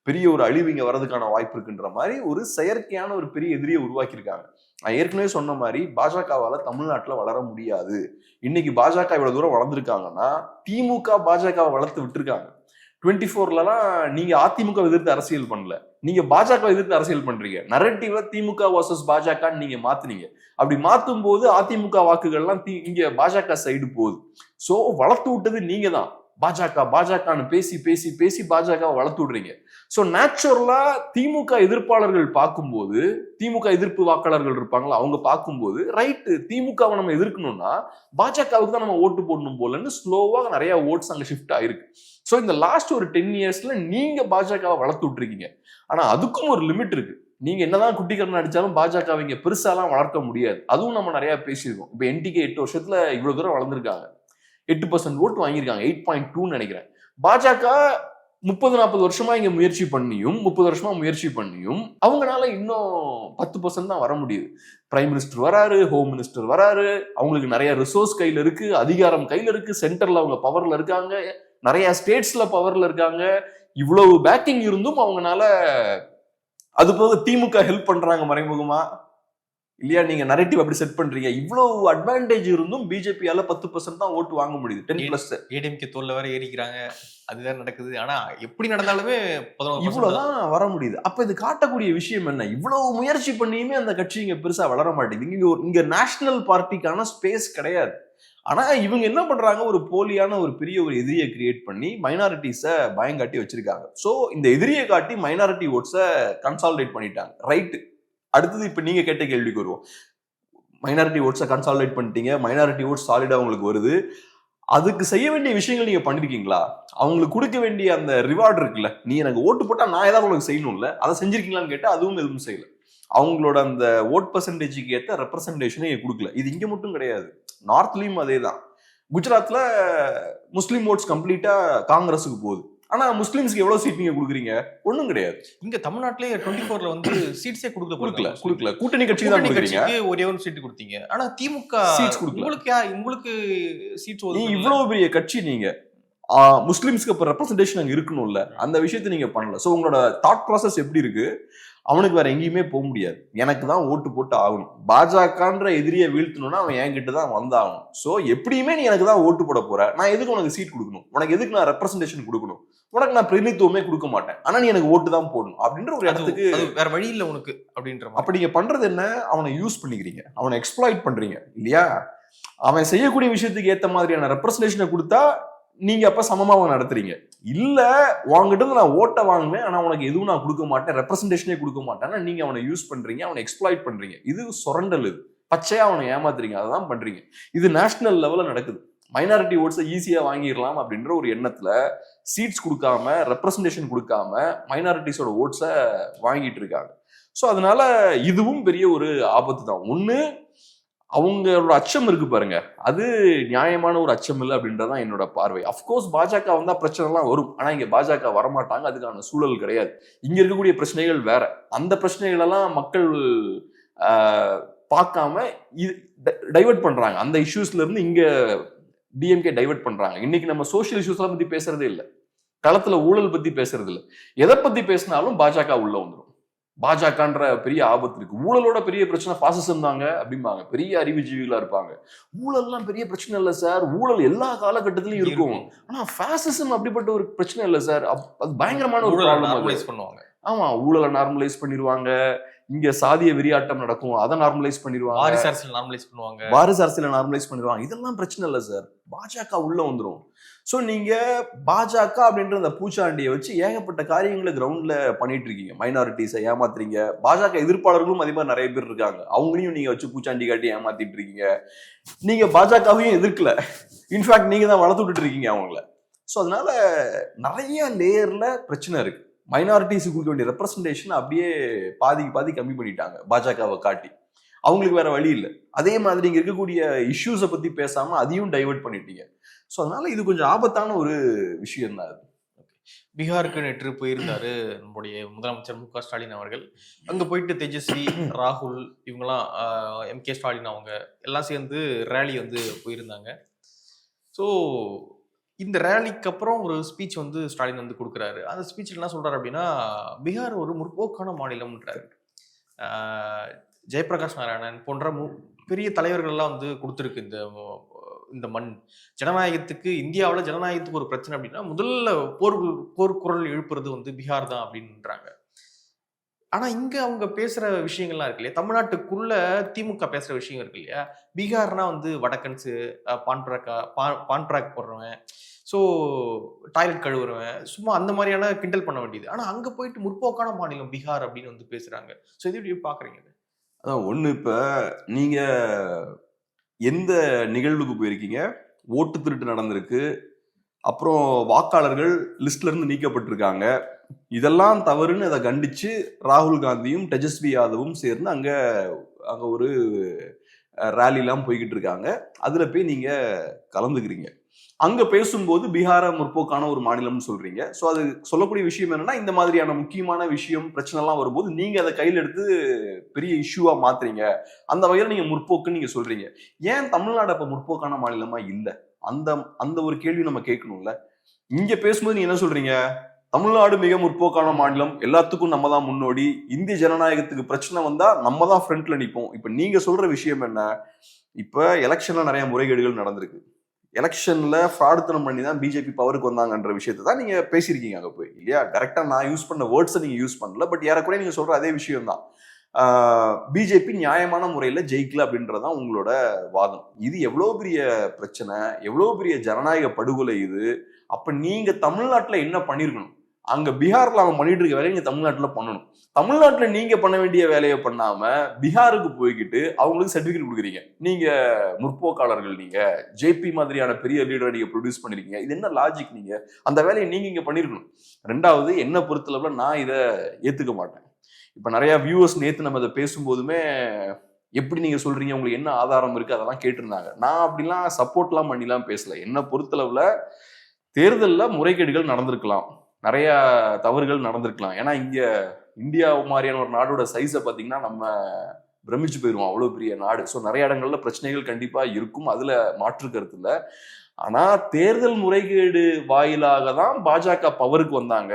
பெரிய ஒரு அழிவு இங்க வர்றதுக்கான வாய்ப்பு இருக்குன்ற மாதிரி ஒரு செயற்கையான ஒரு பெரிய எதிரியை உருவாக்கியிருக்காங்க. நான் ஏற்கனவே சொன்ன மாதிரி பாஜகவால தமிழ்நாட்டுல வளர முடியாது. இன்னைக்கு பாஜக இவ்வளவு தூரம் வளர்ந்துருக்காங்கன்னா திமுக பாஜகவை வளர்த்து விட்டுருக்காங்க. 24லலாம் நீங்க அதிமுக எதிர்த்து அரசியல் பண்ணல, நீங்க பாஜக எதிர்த்து அரசியல் பண்றீங்க. நரேட்டிவ்ல திமுக வர்சஸ் பாஜக நீங்க மாத்துனீங்க. அப்படி மாத்தும் போது அதிமுக வாக்குகள்லாம் இங்க பாஜக சைடு போகுது. சோ வளர்த்து விட்டது நீங்க தான். பாஜகன்னு பேசி பேசி பேசி பாஜக வளர்த்து விடுறீங்க. சோ நேச்சுரலா திமுக எதிர்ப்பாளர்கள் பார்க்கும்போது, திமுக எதிர்ப்பு வாக்காளர்கள் இருப்பாங்களா, அவங்க பார்க்கும்போது ரைட்டு திமுகவை நம்ம எதிர்க்கணும்னா பாஜகவுக்கு தான் நம்ம ஓட்டு போடணும் போலன்னு ஸ்லோவா நிறைய ஓட்ஸ் அங்க ஷிஃப்ட் ஆயிருக்கு. சோ இந்த லாஸ்ட் ஒரு 10 இயர்ஸ்ல நீங்க பாஜகவை வளர்த்து விட்டுருக்கீங்க. ஆனா அதுக்கும் ஒரு லிமிட் இருக்கு. நீங்க என்னதான் குட்டிக்கரணம் அடிச்சாலும் பாஜக இங்க பெருசாலாம் வளர்க்க முடியாது. அதுவும் நம்ம நிறைய பேசியிருக்கோம். இப்ப என்டிகே 8 வருஷத்துல இவ்வளவு தூரம் வளர்ந்துருக்காங்க, 8% ஓட்டு வாங்கியிருக்காங்க, 8.2 நினைக்கிறேன். பாஜக 30-40 வருஷமா இங்க முயற்சி பண்ணியும் 30 வருஷமா முயற்சி பண்ணியும் அவங்களால இன்னும் 10% தான் வர முடியுது. பிரைம் மினிஸ்டர் வராரு, ஹோம் மினிஸ்டர் வராரு, அவங்களுக்கு நிறைய ரிசோர்ஸ் கையில இருக்கு, அதிகாரம் கையில இருக்கு, சென்டர்ல அவங்க பவர்ல இருக்காங்க, நிறைய ஸ்டேட்ஸ்ல பவர்ல இருக்காங்க. இவ்வளவு பேக்கிங் இருந்தும் அவங்கனால, அது போக திமுக ஹெல்ப் பண்றாங்க மறைமுகமா இல்லையா, நீங்க நரேட்டிவ் அப்படி செட் பண்றீங்க. இவ்வளவு அட்வான்டேஜ் இருந்தும் பிஜேபியால 10% தான் ஓட்டு வாங்க முடியுது. 10+. ஏடிஎம்கே தோல்ல வேற ஏறிக்கிறாங்க, அதுதான் நடக்குது. ஆனா எப்படி நடந்தாலுமே இவ்வளவுதான் வர முடியுது. அப்ப இது காட்டக்கூடிய விஷயம் என்ன, இவ்வளவு முயற்சி பண்ணியுமே அந்த கட்சி இங்க பெருசா வளர மாட்டேங்குது. இங்க நேஷனல் பார்ட்டிக்கான ஸ்பேஸ் கிடையாது. ஆனா இவங்க என்ன பண்றாங்க, ஒரு போலியான ஒரு பெரிய ஒரு எதிரியை கிரியேட் பண்ணி மைனாரிட்டிஸை பயங்காட்டி வச்சிருக்காங்க. சோ இந்த எதிரியை காட்டி மைனாரிட்டி ஓட்ஸை கன்சாலிடேட் பண்ணிட்டாங்க. ரைட்டு. அடுத்தது இப்ப நீங்க கேட்ட கேள்விக்கு வருவோம். மைனாரிட்டி ஓட்ஸை கன்சாலிடேட் பண்ணிட்டீங்க, மைனாரிட்டி ஓட்ஸ் சாலிடா உங்களுக்கு வருது. அதுக்கு செய்ய வேண்டிய விஷயங்கள் நீங்க பண்ணிருக்கீங்களா? அவங்களுக்கு கொடுக்க வேண்டிய அந்த ரிவார்டு இருக்குல்ல, நீ எனக்கு ஓட்டு போட்டா நான் ஏதாவது உங்களுக்கு செய்யணும்ல, அதை செஞ்சிருக்கீங்களான்னு கேட்டா அதுவும் எதுவும் செய்யல. அவங்களோட அந்த ஓட் பெர்சன்டேஜுக்கு ஏற்ற ரெப்ரசன்டேஷனே கொடுக்கல. இது இங்க மட்டும் கிடையாது, நார்த்லயும் அதே தான். குஜராத்ல முஸ்லீம் ஓட்ஸ் கம்ப்ளீட்டா காங்கிரஸுக்கு போகுது. ஆனா முஸ்லிம்ஸ்க்கு எவ்வளவு சீட் நீங்க கொடுக்குறீங்க? ஒண்ணும் கிடையாது. இங்க தமிழ்நாட்டிலே 24ல வந்து சீட்ஸே கொடுக்கல. கூட்டணி கட்சிக்கு தான் கொடுக்குறீங்க. ஒரே ஒரு சீட் கொடுத்தீங்க. ஆனா திமுக சீட்ஸ் கொடுக்கல. உங்களுக்கு சீட்ஸ் நீ இவ்வளவு பெரிய கட்சி, நீங்க முஸ்லிம்ஸ்க்கு இப்ப ரெப்ரசன்டேஷன் அங்க இருக்கணும்ல, அந்த விஷயத்தை நீங்க பண்ணல. சோ உங்களோட தாட் ப்ராசஸ் எப்படி இருக்கு? அவனுக்கு வேற எங்கேயுமே போக முடியாது, எனக்கு தான் ஓட்டு போட்டு ஆகணும். பாஜகன்ற எதிரியை வீழ்த்தணும்னா அவன் என்கிட்ட தான் வந்தாகணும். சோ எப்படியுமே நீ எனக்கு தான் ஓட்டு போட போற, நான் எதுக்கு உனக்கு சீட் கொடுக்கணும்? உனக்கு எதுக்கு நான் ரெப்ரசன்டேஷன் கொடுக்கணும்? உனக்கு நான் பிரதிநிதித்துவமே கொடுக்க மாட்டேன், ஆனா நீ எனக்கு ஓட்டு தான் போடணும் அப்படின்ற ஒரு இடத்துக்கு வேற வழி இல்ல உனக்கு அப்படின்ற. அப்படி நீங்க பண்றது என்ன? அவனை யூஸ் பண்ணிக்கிறீங்க, அவனை எக்ஸ்ப்ளாய்ட் பண்றீங்க இல்லையா? அவன் செய்யக்கூடிய விஷயத்துக்கு ஏத்த மாதிரியான ரெப்ரசன்டேஷனை கொடுத்தா நீங்க அப்ப சமமா நடத்துறீங்க. இல்ல உங்ககிட்ட இருந்து நான் ஓட்ட வாங்குவேன், ஆனா உனக்கு எதுவும் நான் கொடுக்க மாட்டேன், ரெப்ரசன்டேஷனே கொடுக்க மாட்டேன், நீங்க அவனை யூஸ் பண்றீங்க, அவனை எக்ஸ்ப்ளாய்ட் பண்றீங்க. இது சுரண்டல், இது பச்சையா அவனை ஏமாத்துறீங்க, அதான் பண்றீங்க. இது நேஷனல் லெவல்ல நடக்குது. மைனாரிட்டி ஓட்ஸை ஈஸியா வாங்கிடலாம் அப்படின்ற ஒரு எண்ணத்துல சீட்ஸ் கொடுக்காம, ரெப்ரசன்டேஷன் கொடுக்காம மைனாரிட்டிஸோட ஓட்ஸை வாங்கிட்டு இருக்காங்க. ஸோ அதனால இதுவும் பெரிய ஒரு ஆபத்து தான். ஒண்ணு, அவங்களோட அச்சம் இருக்கு பாருங்க, அது நியாயமான ஒரு அச்சம் இல்லை அப்படின்றதான் என்னோட பார்வை. அப்கோர்ஸ் பாஜக வந்தா பிரச்சனை எல்லாம் வரும், ஆனா இங்க பாஜக வரமாட்டாங்க, அதுக்கான சூழல் கிடையாது. இங்க இருக்கக்கூடிய பிரச்சனைகள் வேற. அந்த பிரச்சனைகள் எல்லாம் மக்கள் பார்க்காம டைவர்ட் பண்றாங்க. அந்த இஷ்யூஸ்ல இருந்து இங்க டிஎம்கே டைவர்ட் பண்றாங்க. இன்னைக்கு நம்ம சோசியல் இஷ்யூஸ் எல்லாம் பத்தி பேசுறதே இல்லை, களத்துல ஊழல் பத்தி பேசுறது இல்லை. எதை பத்தி பேசினாலும் பாஜக உள்ள வந்துடும். பாஜகன்ற பெரிய ஆபத்து இருக்கு. ஊழலோட பெரிய பிரச்சனை பாசிசம் தாங்க அப்படிம்பாங்க, பெரிய அறிவுஜீவிகளா இருப்பாங்க. ஊழல்லாம் பெரிய பிரச்சனை இல்லை சார், ஊழல் எல்லா காலகட்டத்திலயும் இருக்கும், ஆனா பாசிசம் அப்படிப்பட்ட ஒரு பிரச்சனை இல்லை சார், அது பயங்கரமான ஒரு ப்ராப்ளம் பண்ணுவாங்க. ஆமா, ஊழலை நார்மலைஸ் பண்ணிடுவாங்க. இங்க சாதிய வெறியாட்டம் நடக்கும், அதை நார்மலைஸ் பண்ணிடுவாங்க. வாரிசு அரசியலை நார்மலைஸ் பண்ணிடுவாங்க. இதெல்லாம் பிரச்சனை இல்லை சார், பாஜக உள்ள வந்துடும். ஸோ நீங்க பாஜக அப்படின்ற அந்த பூச்சாண்டியை வச்சு ஏகப்பட்ட காரியங்களை கிரவுண்ட்ல பண்ணிட்டு இருக்கீங்க. மைனாரிட்டிஸை ஏமாத்துறீங்க. பாஜக எதிர்ப்பாளர்களும் அதே மாதிரி நிறைய பேர் இருக்காங்க, அவங்களையும் நீங்க வச்சு பூச்சாண்டி காட்டி ஏமாத்திட்டு இருக்கீங்க. நீங்க பாஜகவையும் எதிர்க்கல, இன்ஃபேக்ட் நீங்க தான் வளர்த்து விட்டுட்டு இருக்கீங்க அவங்கள. ஸோ அதனால நிறைய லேயர்ல பிரச்சனை இருக்கு. மைனாரிட்டிஸுக்கு கொடுக்க வேண்டிய ரெப்ரசன்டேஷன் அப்படியே பாதிக்கு பாதி கம்மி பண்ணிட்டாங்க பாஜகவை காட்டி. அவங்களுக்கு வேற வழி இல்லை. அதே மாதிரி இங்க இருக்கக்கூடிய இஷ்யூஸை பத்தி பேசாம அதையும் டைவர்ட் பண்ணிட்டீங்க. ஸோ அதனால இது கொஞ்சம் ஆபத்தான ஒரு விஷயம் தான். அது பீகாருக்கு நேற்று போயிருந்தாரு நம்முடைய முதலமைச்சர் மு.க. ஸ்டாலின் அவர்கள். அங்க போயிட்டு தேஜஸ்வி, ராகுல், இவங்கெல்லாம் எம்.கே. ஸ்டாலின் அவங்க எல்லாம் சேர்ந்து ரேலி வந்து போயிருந்தாங்க. ஸோ இந்த ரேலிக்கு அப்புறம் ஒரு ஸ்பீச் வந்து ஸ்டாலின் வந்து கொடுக்குறாரு. அந்த ஸ்பீச்சில் என்ன சொல்றாரு அப்படின்னா, பீகார் ஒரு முற்போக்கான மாநிலம்ன்றாரு. ஜெயபிரகாஷ் நாராயணன் போன்ற பெரிய தலைவர்கள்லாம் வந்து கொடுத்துருக்கு இந்த மண். ஜனநாயகத்துக்கு, இந்தியாவில் ஜனநாயகத்துக்கு ஒரு பிரச்சனை அப்படின்னா முதல்ல போர்க்குரல் எழுப்புறது வந்து பீகார் தான் அப்படின்றாங்க. ஆனா இங்க அவங்க பேசுற விஷயங்கள்லாம் இருக்கு இல்லையா, தமிழ்நாட்டுக்குள்ள திமுக பேசுற விஷயம் இருக்கு இல்லையா, பீகார்னா வந்து வடக்கன்ஸு, பான்ட்ராக் போடுறவன், ஸோ டாய்லெட் கழுவுறவன், சும்மா அந்த மாதிரியான கிண்டல் பண்ண வேண்டியது. ஆனா அங்க போயிட்டு முற்போக்கான மாநிலம் பீகார் அப்படின்னு வந்து பேசுறாங்க. ஸோ இது எப்படி பாக்குறீங்க? அதான் ஒண்ணு, இப்ப நீங்க எந்த நிகழ்வுக்கு போயிருக்கீங்க? ஓட்டு திருட்டு நடந்திருக்கு, அப்புறம் வாக்காளர்கள் லிஸ்ட்ல இருந்து நீக்கப்பட்டிருக்காங்க. இதெல்லாம் தவறுன்னு அதை கண்டிச்சு ராகுல் காந்தியும் தேஜஸ்வி யாதவும் சேர்ந்து அங்க ஒரு ரேலிலாம் போய்கிட்டு இருக்காங்க. அதுல போய் நீங்க கலந்துக்கிறீங்க. அங்க பேசும்போது பீகார முற்போக்கான ஒரு மாநிலம்னு சொல்றீங்க. ஸோ அது சொல்லக்கூடிய விஷயம் என்னன்னா, இந்த மாதிரியான முக்கியமான விஷயம் பிரச்சனை எல்லாம் வரும்போது நீங்க அதை கையில் எடுத்து பெரிய இஷ்யூவா மாத்துறீங்க. அந்த வகையில் நீங்க முற்போக்குன்னு நீங்க சொல்றீங்க. ஏன் தமிழ்நாடு அப்ப முற்போக்கான மாநிலமா இல்லை? அந்த ஒரு கேள்வி நம்ம கேட்கணும்ல. இங்க பேசும்போது நீங்க என்ன சொல்றீங்க? தமிழ்நாடு மிக முற்போக்கான மாநிலம், எல்லாத்துக்கும் நம்ம தான் முன்னோடி, இந்திய ஜனநாயகத்துக்கு பிரச்சனை வந்தா நம்ம தான் ஃப்ரண்ட்ல நிற்போம். இப்ப நீங்க சொல்ற விஷயம் என்ன? இப்ப எலெக்ஷன்ல நிறைய முறைகேடுகள் நடந்திருக்கு, எலெக்ஷன்ல ஃப்ராடுத்தனம் பண்ணி தான் பிஜேபி பவருக்கு வந்தாங்கன்ற விஷயத்தை தான் நீங்க பேசியிருக்கீங்க அங்க போய், இல்லையா? கரெக்டா நான் யூஸ் பண்ண வேர்ட்ஸை நீங்க யூஸ் பண்ணல, பட் ஏறக்குறைய நீங்க சொல்ற அதே விஷயம் தான். பிஜேபி நியாயமான முறையில ஜெயிக்கல அப்படின்றதான் உங்களோட வாதம். இது எவ்வளவு பெரிய பிரச்சனை, எவ்வளவு பெரிய ஜனநாயக படுகொலை இது. அப்ப நீங்க தமிழ்நாட்டுல என்ன பண்ணிருக்கணும்? அங்க பீகார்ல அவன் பண்ணிட்டு இருக்க வேலையை நீங்க தமிழ்நாட்டுல பண்ணணும். தமிழ்நாட்டுல நீங்க பண்ண வேண்டிய வேலையை பண்ணாம பீகாருக்கு போய்கிட்டு அவங்களுக்கு சர்டிபிகேட் கொடுக்குறீங்க. நீங்க முற்போக்காளர்கள், நீங்க ஜேபி மாதிரியான பெரிய லீடரை நீங்க ப்ரொடியூஸ் பண்ணிருக்கீங்க. இது என்ன லாஜிக்? நீங்க அந்த வேலையை நீங்க இங்க பண்ணிருக்கணும். ரெண்டாவது, என்ன பொறுத்தளவுல நான் இதை ஏத்துக்க மாட்டேன். இப்ப நிறைய வியூவர்ஸ் நேத்து நம்ம இதை பேசும்போதுமே எப்படி நீங்க சொல்றீங்க, உங்களுக்கு என்ன ஆதாரம் இருக்கு, அதெல்லாம் கேட்டிருந்தாங்க. நான் அப்படிலாம் சப்போர்ட்லாம் பண்ணிலாம் பேசல. என்ன பொறுத்தளவுல தேர்தல்ல முறைகேடுகள் நடந்திருக்கலாம், நிறைய தவறுகள் நடந்திருக்கலாம். ஏன்னா இங்க இந்தியா மாதிரியான ஒரு நாடோட சைஸை பார்த்தீங்கன்னா நம்ம பிரமிச்சு போயிடுவோம், அவ்வளவு பெரிய நாடு. ஸோ நிறைய இடங்கள்ல பிரச்சனைகள் கண்டிப்பா இருக்கும், அதுல மாற்று கருத்து இல்லை. ஆனா தேர்தல் முறைகேடு வாயிலாக தான் பாஜக பவருக்கு வந்தாங்க,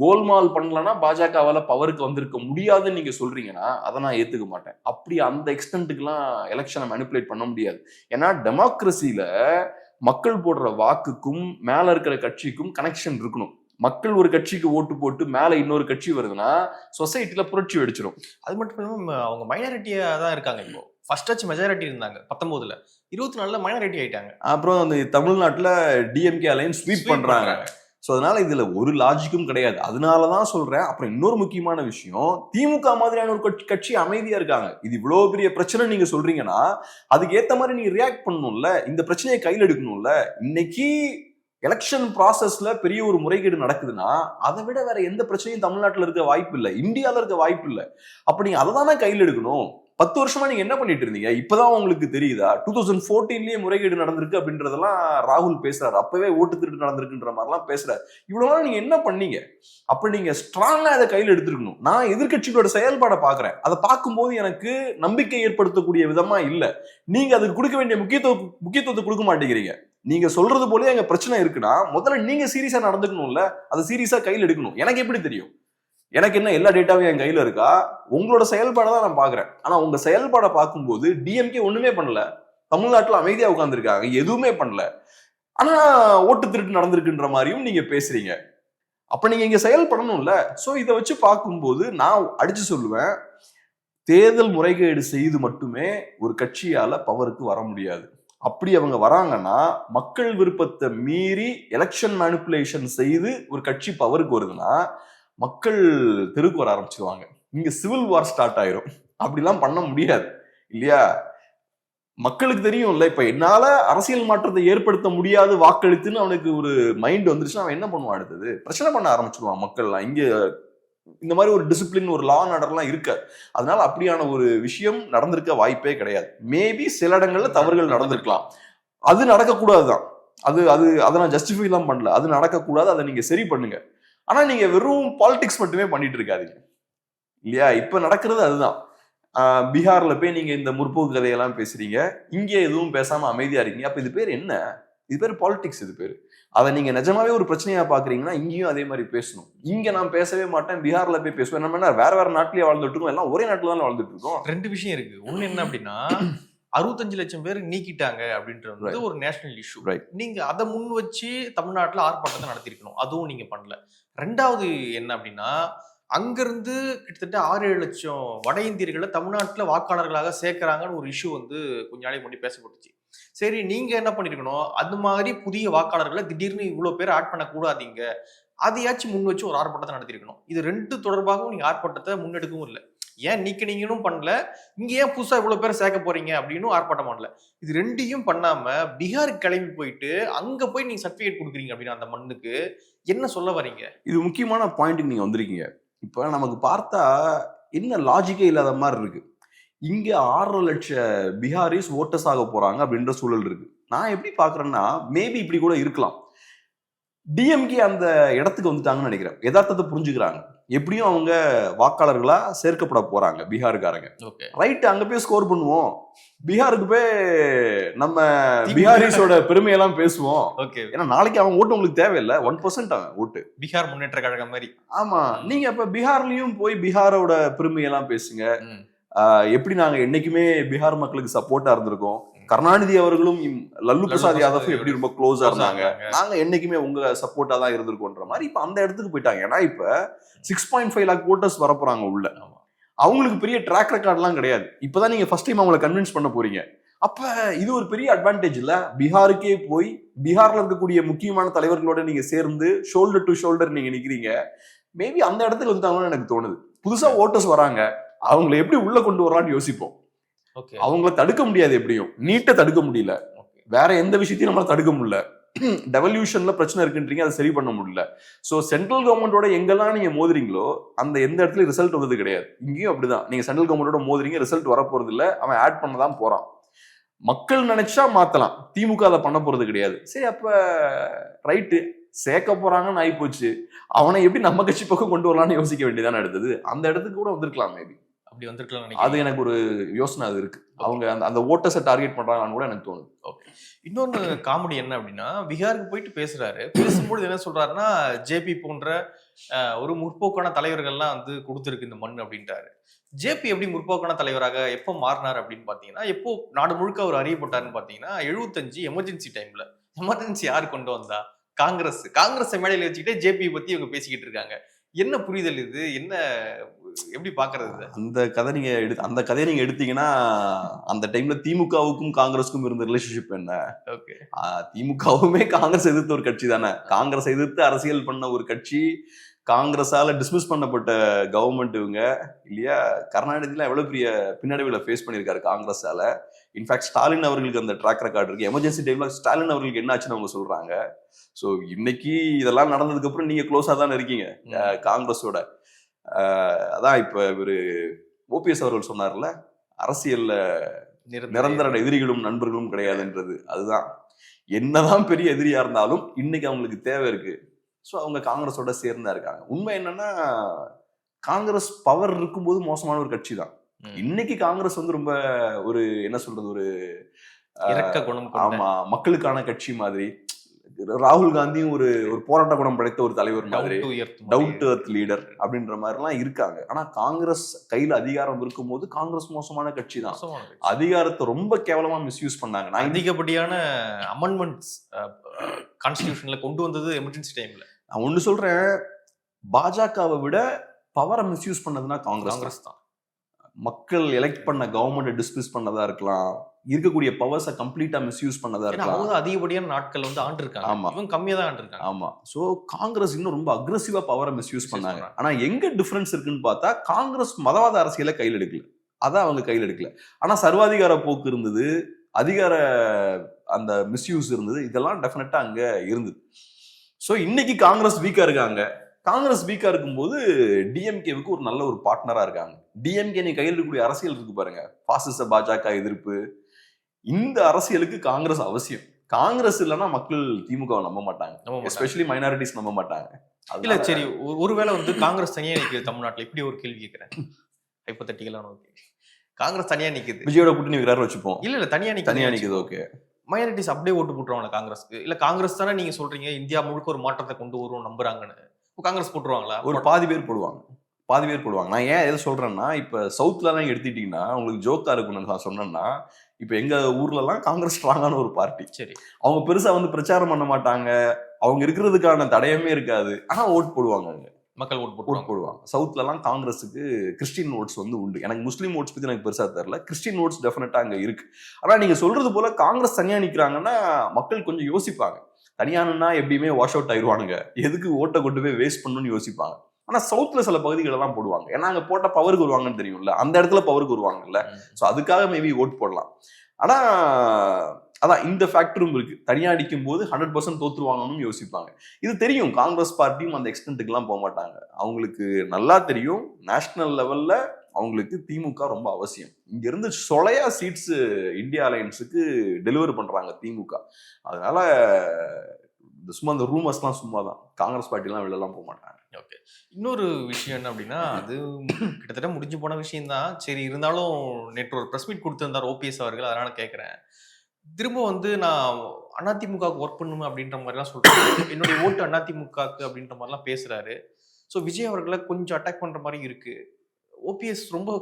கோல்மால் பண்ணலன்னா பாஜகவால பவருக்கு வந்திருக்க முடியாதுன்னு நீங்க சொல்றீங்கன்னா அதை நான் ஏத்துக்க மாட்டேன். அப்படி அந்த எக்ஸ்டென்ட்டுக்கெல்லாம் எலெக்ஷனை மேனிபுலேட் பண்ண முடியாது. ஏன்னா டெமோக்ரஸில மக்கள் போடுற வாக்குக்கும் மேல இருக்கிற கட்சிக்கும் கனெக்ஷன் இருக்கணும். மக்கள் ஒரு கட்சிக்கு ஓட்டு போட்டு மேல இன்னொரு கட்சி வருதுன்னா சொசைட்டில புரட்சி வெடிச்சிடும். அது மட்டும் இல்லாம அவங்க மைனாரிட்டியா தான் இருக்காங்க. இப்போ ஃபர்ஸ்ட் ஆச்சு மெஜாரிட்டி இருந்தாங்க 19ல, 24ல மைனாரிட்டி ஆயிட்டாங்க. அப்புறம் அந்த தமிழ்நாட்டுல டிஎம்கே அலையன்ஸ் ஸ்வீப் பண்றாங்க. ஸோ அதனால இதுல ஒரு லாஜிக்கும் கிடையாது. அதனாலதான் சொல்றேன். அப்புறம் இன்னொரு முக்கியமான விஷயம், திமுக மாதிரியான ஒரு கட்சி அமைதியா இருக்காங்க. இது இவ்வளவு பெரிய பிரச்சனை நீங்க சொல்றீங்கன்னா அதுக்கு ஏத்த மாதிரி நீங்க ரியாக்ட் பண்ணணும்ல, இந்த பிரச்சனையை கையில் எடுக்கணும்ல. இன்னைக்கு எலெக்ஷன் ப்ராசஸ்ல பெரிய ஒரு முறைகேடு நடக்குதுன்னா அதை விட வேற எந்த பிரச்சனையும் தமிழ்நாட்டில் இருக்க வாய்ப்பு இல்லை, இந்தியாவில் இருக்க வாய்ப்பு இல்லை. அப்ப நீங்க அதை தானே கையில் எடுக்கணும். 10 வருஷமா நீங்க என்ன பண்ணிட்டு இருந்தீங்க? இப்பதான் உங்களுக்கு தெரியுதா? 2014லயே முறைகேடு நடந்திருக்கு அப்படின்றதெல்லாம் ராகுல் பேசுறாரு. அப்பவே ஓட்டு திருட்டு நடந்திருக்குன்ற மாதிரிலாம் பேசுறாரு. இவ்வளவு நாள் நீங்க என்ன பண்ணீங்க? அப்ப நீங்க ஸ்ட்ராங்கா அதை கையில் எடுத்துருக்கணும். நான் எதிர்கட்சிகளோட செயல்பாடை பாக்குறேன். அதை பார்க்கும்போது எனக்கு நம்பிக்கை ஏற்படுத்தக்கூடிய விதமா இல்ல. நீங்க அதுக்கு கொடுக்க வேண்டிய முக்கியத்துவத்தை கொடுக்க மாட்டேங்கிறீங்க. நீங்க சொல்றது போல எங்க பிரச்சனை இருக்குன்னா முதல்ல நீங்க சீரியஸா நடந்துக்கணும்ல, அதை சீரியஸா கையில் எடுக்கணும். எனக்கு எப்படி தெரியும்? எனக்கு என்ன எல்லா டேட்டாவும் என் கையில இருக்கா? உங்களோட செயல்பாடை தான் நான் பாக்குறேன். ஆனா உங்க செயல்பாடை பார்க்கும்போது டிஎம்கே ஒண்ணுமே பண்ணல, தமிழ்நாட்டுல அமைதியா உட்கார்ந்துருக்காங்க, எதுவுமே பண்ணல. ஆனா ஓட்டு திருட்டு நடந்திருக்குன்ற மாதிரியும் நீங்க பேசுறீங்க. அப்ப நீங்க இங்க செயல்படணும்ல. சோ இதை வச்சு பார்க்கும்போது நான் அடிச்சு சொல்லுவேன், தேர்தல் முறைகேடு செய்து மட்டுமே ஒரு கட்சியால பவருக்கு வர முடியாது. அப்படி அவங்க வராங்கன்னா மக்கள் விருப்பத்தை மீறி எலெக்ஷன் மேனிபுலேஷன் செய்து ஒரு கட்சி பவருக்கு வருதுன்னா மக்கள் தெருக்கு வர ஆரம்பிச்சிருவாங்க. இங்க சிவில் வார் ஸ்டார்ட் ஆயிரும். அப்படிலாம் பண்ண முடியாது இல்லையா? மக்களுக்கு தெரியும்ல, இப்ப என்னால அரசியல் மாற்றத்தை ஏற்படுத்த முடியாது வாக்களித்துன்னு அவனுக்கு ஒரு மைண்ட் வந்துருச்சுன்னா அவன் என்ன பண்ணுவான்? அடுத்தது பிரச்சனை பண்ண ஆரம்பிச்சிருவான் மக்கள்லாம். இங்க இந்த மாதிரி ஒரு டிசிப்ளின், ஒரு லா அண்ட் ஆர்டர்லாம் இருக்காது. அதனால அப்படியான ஒரு விஷயம் நடந்திருக்க வாய்ப்பே கிடையாது. மேபி சில இடங்கள்ல தவறுகள் நடந்திருக்கலாம், அது நடக்கக்கூடாதுதான். அதை நான் ஜஸ்டிஃபை எல்லாம் பண்ணல, அது நடக்கக்கூடாது, அதை நீங்க சரி பண்ணுங்க. ஆனா நீங்க வெறும் பாலிடிக்ஸ் மட்டுமே பண்ணிட்டு இருக்காதீங்க இல்லையா? இப்ப நடக்கிறது அதுதான். பீகார்ல போய் நீங்க இந்த முற்போக்கு கதையெல்லாம் பேசுறீங்க, இங்க எதுவும் பேசாம அமைதியா இருக்கீங்க. அப்ப இது பேர் என்ன? இது பேர் பாலிடிக்ஸ். இது பேரு, அதை நீங்க நிஜமாவே ஒரு பிரச்சனையா பாக்குறீங்கன்னா இங்கேயும் அதே மாதிரி பேசணும். இங்க நான் பேசவே மாட்டேன், பீகார்ல போய் பேசுவேன். நம்ம வேற வேற நாட்டிலேயே வாழ்ந்துட்டு இருக்கோம், எல்லாம் ஒரே நாட்டுல தான் வாழ்ந்துட்டு இருக்கோம். ரெண்டு விஷயம் இருக்கு. ஒண்ணு என்ன அப்படின்னா 65 லட்சம் பேர் நீக்கிட்டாங்க அப்படின்றது ஒரு நேஷனல் இஷ்யூ. நீங்க அதை முன் வச்சு தமிழ்நாட்டுல ஆர்ப்பாட்டத்தை நடத்திருக்கணும், அதுவும் நீங்க பண்ணல. ரெண்டாவது என்ன அப்படின்னா, அங்கிருந்து கிட்டத்தட்ட 6-7 லட்சம் வட இந்தியர்களை தமிழ்நாட்டுல வாக்காளர்களாக சேர்க்கிறாங்கன்னு ஒரு இஷ்யூ வந்து கொஞ்ச நாளைக்கு முன்னாடி பேசப்பட்டுச்சு. சரி, நீங்க என்ன பண்ணிருக்கணும், அது மாதிரி புதிய வாக்காளர்களை திடீர்னு இவ்வளவு பேர் ஆட் பண்ண கூடாதீங்க, அதையாச்சும் முன் வச்சு ஒரு ஆர்ப்பாட்டத்தை நடத்திருக்கணும். இது ரெண்டு தொடர்பாகவும் நீங்க ஆர்ப்பாட்டத்தை முன்னெடுக்கவும் இல்லை. ஏன் நீக்கினீங்கன்னு பண்ணல, இங்க ஏன் புதுசா இவ்வளவு பேர் சேர்க்க போறீங்க அப்படின்னு ஆர்ப்பாட்டம் பண்ணல. இது ரெண்டையும் பண்ணாம பீகாருக்கு கிளம்பி போயிட்டு அங்க போய் நீங்க சர்டிபிகேட் கொடுக்குறீங்க அப்படின்னா அந்த மண்ணுக்கு என்ன சொல்ல வரீங்க? இது முக்கியமான பாயிண்ட்டுக்கு நீங்க வந்திருக்கீங்க. இப்ப நமக்கு பார்த்தா என்ன லாஜிக்கே இல்லாத மாதிரி இருக்கு. இங்க 6 லட்சம் பீகாரிஸ் ஓட்டர்ஸ் ஆக போறாங்க அப்படின்ற சூழல் இருக்கு. நான் எப்படி பாக்குறேன்னா, மேபி இப்படி கூட இருக்கலாம். டிஎம்கே அந்த இடத்துக்கு வந்துட்டாங்கன்னு நினைக்கிறேன். யதார்த்தத்தை புரிஞ்சுக்கிறாங்க, எப்படியும் அவங்க வாக்காளர்களா சேர்க்கப்பட போறாங்க பீகாருக்காரங்க. ரைட், அங்க போய் ஸ்கோர் பண்ணுவோம், பீகாருக்கு போய் நம்ம பீகாரிஸோட பெருமையெல்லாம் பேசுவோம். ஏன்னா நாளைக்கு அவன் ஓட்டு உங்களுக்கு தேவையில்லை, 1% அவன் ஓட்டு. பீகார் முன்னேற்ற கழகம் மாதிரி. ஆமா, நீங்க இப்ப பீகார்லயும் போய் பீகாரோட பெருமையெல்லாம் பேசுங்க. எப்படி நாங்க என்னைக்குமே பீகார் மக்களுக்கு சப்போர்ட்டா இருந்திருக்கோம், கருணாநிதி அவர்களும் லல்லு பிரசாத் யாதவும் எப்படி ரொம்ப க்ளோஸா இருந்தாங்க, நாங்க என்னைக்குமே உங்க சப்போர்ட்டா தான் இருந்திருக்கோன்ற மாதிரி இப்ப அந்த இடத்துக்கு போயிட்டாங்க. ஏன்னா இப்ப 6.5 லாக் ஓட்டர்ஸ் வரப்போறாங்க உள்ள. அவங்களுக்கு பெரிய ட்ராக் ரெக்கார்ட் எல்லாம் கிடையாது. இப்பதான் நீங்க ஃபர்ஸ்ட் டைம் அவங்களை கன்வின்ஸ் பண்ண போறீங்க. அப்ப இது ஒரு பெரிய அட்வான்டேஜ் இல்ல. பீகாருக்கே போய் பீகார்ல இருக்கக்கூடிய முக்கியமான தலைவர்களோட நீங்க சேர்ந்து ஷோல்டர் டு ஷோல்டர் நீங்க நிக்கிறீங்க. மேபி அந்த இடத்துக்கு வந்துட்டாங்கன்னு எனக்கு தோணுது. புதுசா ஓட்டர்ஸ் வராங்க, அவங்களை எப்படி உள்ள கொண்டு வரலாம்னு யோசிப்போம். அவங்கள தடுக்க முடியாது, எப்படியும் நீட்டை தடுக்க முடியல, வேற எந்த விஷயத்தையும் நம்மளால தடுக்க முடியல. டெவல்யூஷன்ல பிரச்சனை இருக்குன்றீங்க, அதை சரி பண்ண முடியல. சோ சென்ட்ரல் கவர்மெண்டோட எங்கெல்லாம் நீங்க மோதுறீங்களோ அந்த எந்த இடத்துல ரிசல்ட் வந்தது கிடையாது. இங்கேயும் அப்படிதான், நீங்க சென்ட்ரல் கவர்மெண்டோட மோதுறீங்க, ரிசல்ட் வரப்போறது இல்ல, அவன் ஆட் பண்ணதான் போறான். மக்கள் நினைச்சா மாத்தலாம், திமுக அதை பண்ண போறது கிடையாது. சரி, அப்ப ரைட்டு சேர்க்க போறாங்கன்னு ஆகி போச்சு, அவனை எப்படி நம்ம கட்சி பக்கம் கொண்டு வரலாம்னு யோசிக்க வேண்டியதானே எடுத்தது. அந்த இடத்துக்கு கூட வந்திருக்கலாம், மேபி அப்படி வந்திருக்கலாம். அது எனக்கு ஒரு யோசனை அது இருக்கு. அவங்க அந்த ஓட்டர்ஸை டார்கெட் பண்றாங்கன்னு கூட எனக்கு தோணுது. ஓகே, இன்னொன்னு காமெடி என்ன அப்படின்னா, பீகாருக்கு போயிட்டு பேசுறாரு, பேசும்போது என்ன சொல்றாருன்னா, ஜேபி போன்ற ஒரு முற்போக்கான தலைவர்கள்லாம் வந்து கொடுத்துருக்கு இந்த மண் அப்படின்றாரு. ஜேபி எப்படி முற்போக்கான தலைவராக எப்போ மாறினார் அப்படின்னு பாத்தீங்கன்னா, எப்போ நாடு முழுக்க அவர் அறியப்பட்டாருன்னு பாத்தீங்கன்னா 75 எமர்ஜென்சி டைம்ல. எமர்ஜென்சி யார் கொண்டு வந்தா? காங்கிரஸ் மேடையில வச்சுக்கிட்டே ஜேபி பத்தி இவங்க பேசிக்கிட்டு இருக்காங்க. என்ன புரிதல் இது? என்ன எப்படி பாக்குறது? அந்த கதையை நீங்க எடுத்தீங்கன்னா, அந்த டைம்ல திமுகவுக்கும் காங்கிரஸுக்கும் இருந்த ரிலேஷன்ஷிப் என்ன? திமுகவுமே காங்கிரஸ் எதிர்த்த ஒரு கட்சி தானே. காங்கிரஸ் எதிர்த்து அரசியல் பண்ண ஒரு கட்சி, காங்கிரஸால டிஸ்மிஸ் பண்ணப்பட்ட கவர்மெண்ட் இவங்க இல்லையா. கருணாநிதிலாம் எவ்வளவு பெரிய பின்னடைவுகளை ஃபேஸ் பண்ணியிருக்காரு காங்கிரஸால. இன்ஃபேக்ட் ஸ்டாலின் அவர்களுக்கு அந்த ட்ராக் ரெக்கார்டு இருக்கு. எமர்ஜென்சி டைம்ல ஸ்டாலின் அவர்களுக்கு என்ன ஆச்சுன்னு அவங்க சொல்றாங்க. ஸோ இன்னைக்கு இதெல்லாம் நடந்ததுக்கு அப்புறம் நீங்க க்ளோஸா தானே இருக்கீங்க காங்கிரஸோட. அதான் இப்ப இவரு ஓபிஎஸ் அவர்கள் சொன்னார்ல, அரசியல்ல நிரந்தர எதிரிகளும் நண்பர்களும் கிடையாதுன்றது. அதுதான், என்னதான் பெரிய எதிரியா இருந்தாலும் இன்னைக்கு அவங்களுக்கு தேவை இருக்கு. ஸோ அவங்க காங்கிரஸோட சேர்ந்தா இருக்காங்க. உண்மை என்னன்னா, காங்கிரஸ் பவர் இருக்கும்போது மோசமான ஒரு கட்சி தான். இன்னைக்கு காங்கிரஸ் வந்து ரொம்ப ஒரு என்ன சொல்றது, ஒரு இரக்க குணம், ஆமா, மக்களுக்கான கட்சி மாதிரி. ராகுல் காந்தியும் ஒரு போராட்ட குணம் படைத்த ஒரு தலைவர் மாதிரி, டவுன் டு எர்த் லீடர் அப்படின்ற மாதிரி எல்லாம் இருக்காங்க. ஆனா காங்கிரஸ் கையில அதிகாரம் இருக்கும்போது காங்கிரஸ் மோசமான கட்சி தான். அதிகாரத்தை ரொம்ப கேவலமா மிஸ்யூஸ் பண்ணாங்க. அதிகப்படியான அமெண்ட்மெண்ட்ஸ் கான்ஸ்டிடியூஷன்ல கொண்டு வந்தது எமர்ஜென்சி டைம்ல. நான் ஒண்ணு சொல்றேன், பாஜகவை விட பவரை மிஸ்யூஸ் பண்ணதுன்னா காங்கிரஸ் தான். மக்கள் எலெக்ட் பண்ண கவர்மெண்ட் டிஸ்மிஸ் பண்ணதா இருக்கலாம், இருக்கக்கூடிய பவர்ஸை கம்ப்ளீட்டா மிஸ்யூஸ் பண்ணதா இருக்கலாம். அதிகப்படியான நாட்கள் வந்து ஆண்டு இருக்காங்க. ஆமா, இவங்க கம்மியா தான் ஆண்டு இருக்காங்க. ஆமா. சோ காங்கிரஸ் இன்னும் ரொம்ப அக்ரெசிவா பவரை மிஸ்யூஸ் பண்ணாங்க. ஆனா எங்க டிஃபரன்ஸ் இருக்குன்னு பார்த்தா, காங்கிரஸ் மதவாத அரசியலை கையில் எடுக்கல, அதான் அவங்க கையில் எடுக்கல. ஆனா சர்வாதிகார போக்கு இருந்தது, அதிகார அந்த மிஸ்யூஸ் இருந்தது, இதெல்லாம் டெஃபினட்டா அங்க இருந்தது. சோ இன்னைக்கு காங்கிரஸ் வீக்கா இருக்காங்க. காங்கிரஸ் வீக்கா இருக்கும்போது டிஎம்கேவுக்கு ஒரு நல்ல ஒரு பார்ட்னரா இருக்காங்க. டிஎம்கே நீ கையில் இருக்கக்கூடிய அரசியல் இருக்கு பாருங்க, பாசிச பாஜக எதிர்ப்பு, இந்த அரசியலுக்கு காங்கிரஸ் அவசியம். காங்கிரஸ் இல்லைன்னா மக்கள் திமுக நம்ப மாட்டாங்க, எஸ்பெஷலி மைனாரிட்டிஸ் நம்ப மாட்டாங்க. இல்ல சரி, ஒருவேளை வந்து காங்கிரஸ் தனியா நிக்குது தமிழ்நாட்டுல, இப்படி ஒரு கேள்வி கேட்கிறேன், ஹைப்போதெட்டிக்கலான ஒரு கேள்வி. காங்கிரஸ் தனியா நிக்குது, விஜயோட கூட்டணி வேற வச்சுப்போம். இல்ல தனியா நிக்குது, ஓகே. மைனாரிட்டிஸ் அப்படியே ஓட்டு போட்டுருவாங்க காங்கிரஸ்க்கு. இல்ல காங்கிரஸ் தானே நீங்க சொல்றீங்க இந்தியா முழுக்க ஒரு மாற்றத்தை கொண்டு வரும் நம்புறாங்கன்னு, காங்கிரஸ் போட்டுருவாங்களா? ஒரு பாதி பேர் போடுவாங்க. நான் ஏன் எதை சொல்றேன்னா, இப்ப சவுத்ல எல்லாம் எடுத்துட்டீங்கன்னா உங்களுக்கு ஜோக்கா இருக்குன்னு நான் சொன்னேன்னா, இப்ப எங்க ஊர்ல எல்லாம் காங்கிரஸ் ஸ்ட்ராங்கான ஒரு பார்ட்டி. சரி, அவங்க பெருசா வந்து பிரச்சாரம் பண்ண மாட்டாங்க, அவங்க இருக்கிறதுக்கான தடயமே இருக்காது, ஆனா ஓட் போடுவாங்க, மக்கள் ஓட் போடுவாங்க. சவுத்ல எல்லாம் காங்கிரஸுக்கு கிறிஸ்டின் ஓட்ஸ் வந்து உண்டு. எனக்கு முஸ்லீம் ஓட்ஸ் பத்தி எனக்கு பெருசா தெரியல, கிறிஸ்டின் ஓட்ஸ் டெஃபினட்டா அங்க இருக்கு. ஆனா நீங்க சொல்றது போல காங்கிரஸ் தனியா நிக்கிறாங்கன்னா மக்கள் கொஞ்சம் யோசிப்பாங்க. தனியானுன்னா எப்படியுமே வாஷ் அவுட் ஆயிடுவானுங்க, எதுக்கு ஓட்டை கொண்டு போய் வேஸ்ட் பண்ணணும்னு யோசிப்பாங்க. ஆனா சவுத்ல சில பகுதிகள் எல்லாம் போடுவாங்க, ஏன்னா அங்க போட்ட பவருக்கு வருவாங்கன்னு தெரியும்ல, அந்த இடத்துல பவருக்கு வருவாங்கல்ல. சோ அதுக்காக மேபி ஓட் போடலாம். ஆனா அதான் இந்த ஃபேக்டரும் இருக்கு, தனியா அடிக்கும் போது 100% தோத்துருவாங்கன்னு யோசிப்பாங்க. இது தெரியும், காங்கிரஸ் பார்ட்டியும் அந்த எக்ஸ்டென்ட்டுக்கு எல்லாம் போக மாட்டாங்க. அவங்களுக்கு நல்லா தெரியும், நேஷனல் லெவல்ல அவங்களுக்கு திமுக ரொம்ப அவசியம். இங்க இருந்து சொலையா சீட்ஸ் இந்தியா அலையன்ஸுக்கு டெலிவர் பண்றாங்க திமுக. அதனால சும்மா இந்த ரூமர்ஸ்லாம் சும்மா தான், காங்கிரஸ் பார்ட்டிலாம் வெளிலலாம் போக மாட்டாங்க. ஓகே, இன்னொரு விஷயம் என்ன அப்படின்னா, அது கிட்டத்தட்ட முடிஞ்சு போன விஷயம் தான். சரி, இருந்தாலும் நேற்று ஒரு ப்ரெஸ் மீட் கொடுத்திருந்தார் ஓபிஎஸ் அவர்கள், அதனால கேட்குறேன். திரும்ப வந்து நான் அதிமுகவுக்கு ஒர்க் பண்ணணும் அப்படின்ற மாதிரிலாம் சொல்றாரு, என்னுடைய ஓட்டு அதிமுகவுக்கு அப்படின்ற மாதிரிலாம் பேசுறாரு. ஸோ விஜய் அவர்களை கொஞ்சம் அட்டாக் பண்ற மாதிரி இருக்கு. ஓபிஎஸ் ரொம்ப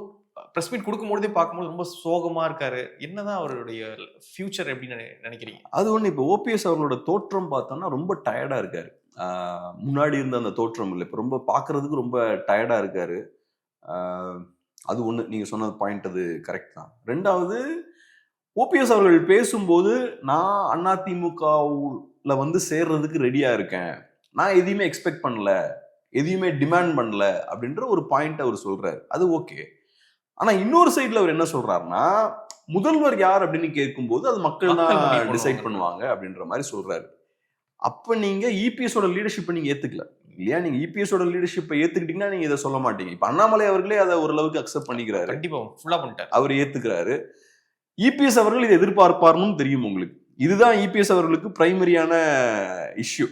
ப்ரெஸ் மீட் கொடுக்கும்போதே பார்க்கும்போது ரொம்ப சோகமா இருக்காரு. என்னதான் அவருடைய ஃபியூச்சர் எப்படின்னு நினைக்கிறீங்க? அது ஒண்ணு, இப்போ ஓபிஎஸ் அவர்களோட தோற்றம் பார்த்தோம்னா ரொம்ப டயர்டா இருக்காரு. முன்னாடி இருந்த அந்த தோற்றம் இல்லை, இப்போ ரொம்ப பார்க்கறதுக்கு ரொம்ப டயர்டா இருக்காரு. அது ஒண்ணு, நீங்க சொன்ன பாயிண்ட் அது கரெக்ட் தான். ரெண்டாவது, ஓபிஎஸ் அவர்கள் பேசும்போது நான் அதிமுகவுல வந்து சேர்றதுக்கு ரெடியா இருக்கேன், நான் எதையுமே எக்ஸ்பெக்ட் பண்ணல, எதையுமே டிமாண்ட் பண்ணல அப்படின்ற ஒரு பாயிண்ட் அவர் சொல்றாரு. அது ஓகே. ஆனா இன்னொரு சைட்ல அவர் என்ன சொல்றாருன்னா, முதல்வர் யார் அப்படின்னு கேட்கும்போது அது மக்கள் தான் டிசைட் பண்ணுவாங்க அப்படின்ற மாதிரி சொல்றாரு. அப்ப நீங்க இபிஎஸோட லீடர்ஷிப்பை நீங்க ஏத்துக்கல இல்லையா? நீங்க இபிஎஸோட லீடர்ஷிப்பை ஏத்துக்கிட்டீங்கன்னா நீங்க இதை சொல்ல மாட்டீங்க. இப்ப அண்ணாமலை அவர்களே அதை ஓரளவுக்கு அக்செப்ட் பண்ணிக்கிறாரு, கண்டிப்பா ஃபுல்லா பண்ணிட்டாரு, அவர் ஏத்துக்கிறாரு. இபிஎஸ் அவர்கள் இதை எதிர்பார்ப்பார்னு தெரியும் உங்களுக்கு. இதுதான் இபிஎஸ் அவர்களுக்கு பிரைமரியான இஷ்யூ.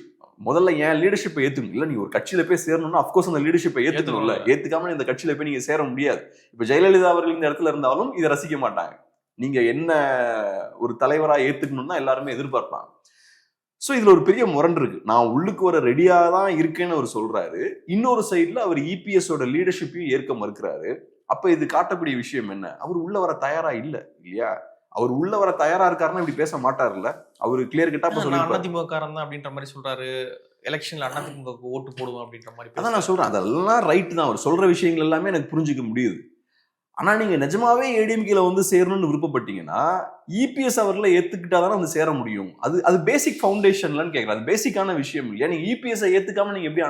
முதல்ல ஏன் லீடர்ஷிப்பை ஏத்துக்கணும். இல்ல நீங்க ஒரு கட்சியில போய் சேரணும்னா அப்கோர்ஸ் அந்த லீடர்ஷிப்பை ஏத்துக்கணும்ல. ஏத்துக்காம இந்த கட்சியில போய் நீங்க சேர முடியாது. இப்ப ஜெயலலிதா அவர்கள் இந்த இடத்துல இருந்தாலும் இதை ரசிக்க மாட்டாங்க. நீங்க என்ன ஒரு தலைவரா ஏத்துக்கணும்னா எல்லாருமே எதிர்பார்ப்பாங்க. சோ இதுல ஒரு பெரிய முரண் இருக்கு. நான் உள்ளுக்கு வர ரெடியா தான் இருக்கேன்னு அவர் சொல்றாரு. இன்னொரு சைட்ல அவர் இபிஎஸோட லீடர்ஷிப்பையும் ஏற்க மறுக்கிறாரு. அப்ப இது காட்டக்கூடிய விஷயம் என்ன? அவர் உள்ள வர தயாரா இல்ல இல்லையா? அவர் உள்ள வர தயாரா இருக்காருன்னா இப்படி பேச மாட்டாருல்ல. அவரு கிளியர் கட்டா சொல்லிருப்பாரு. அதிமுக காரன் தான் அப்படின்ற மாதிரி சொல்றாரு. எலெக்ஷன்ல அதிமுகவுக்கு ஓட்டு போடுவோம் அப்படின்ற மாதிரி. அதான் நான் சொல்றேன், அதெல்லாம் ரைட் தான். அவர் சொல்ற விஷயங்கள் எல்லாமே எனக்கு புரிஞ்சுக்க முடியுது. ஆனா நீங்க நிஜமாவே ஏடிஎம்கேல வந்து சேரணும்னு விருப்பப்பட்டீங்கன்னா இபிஎஸ் அவர்களை ஏத்துக்கிட்டாதானே வந்து சேர முடியும். அது பேசிக் ஃபவுண்டேஷன்லன்னு கேட்கறேன். அது பேசிக்கான விஷயம் இல்லையா? நீங்க இபிஎஸ் ஏத்துக்காம நீங்க எப்படி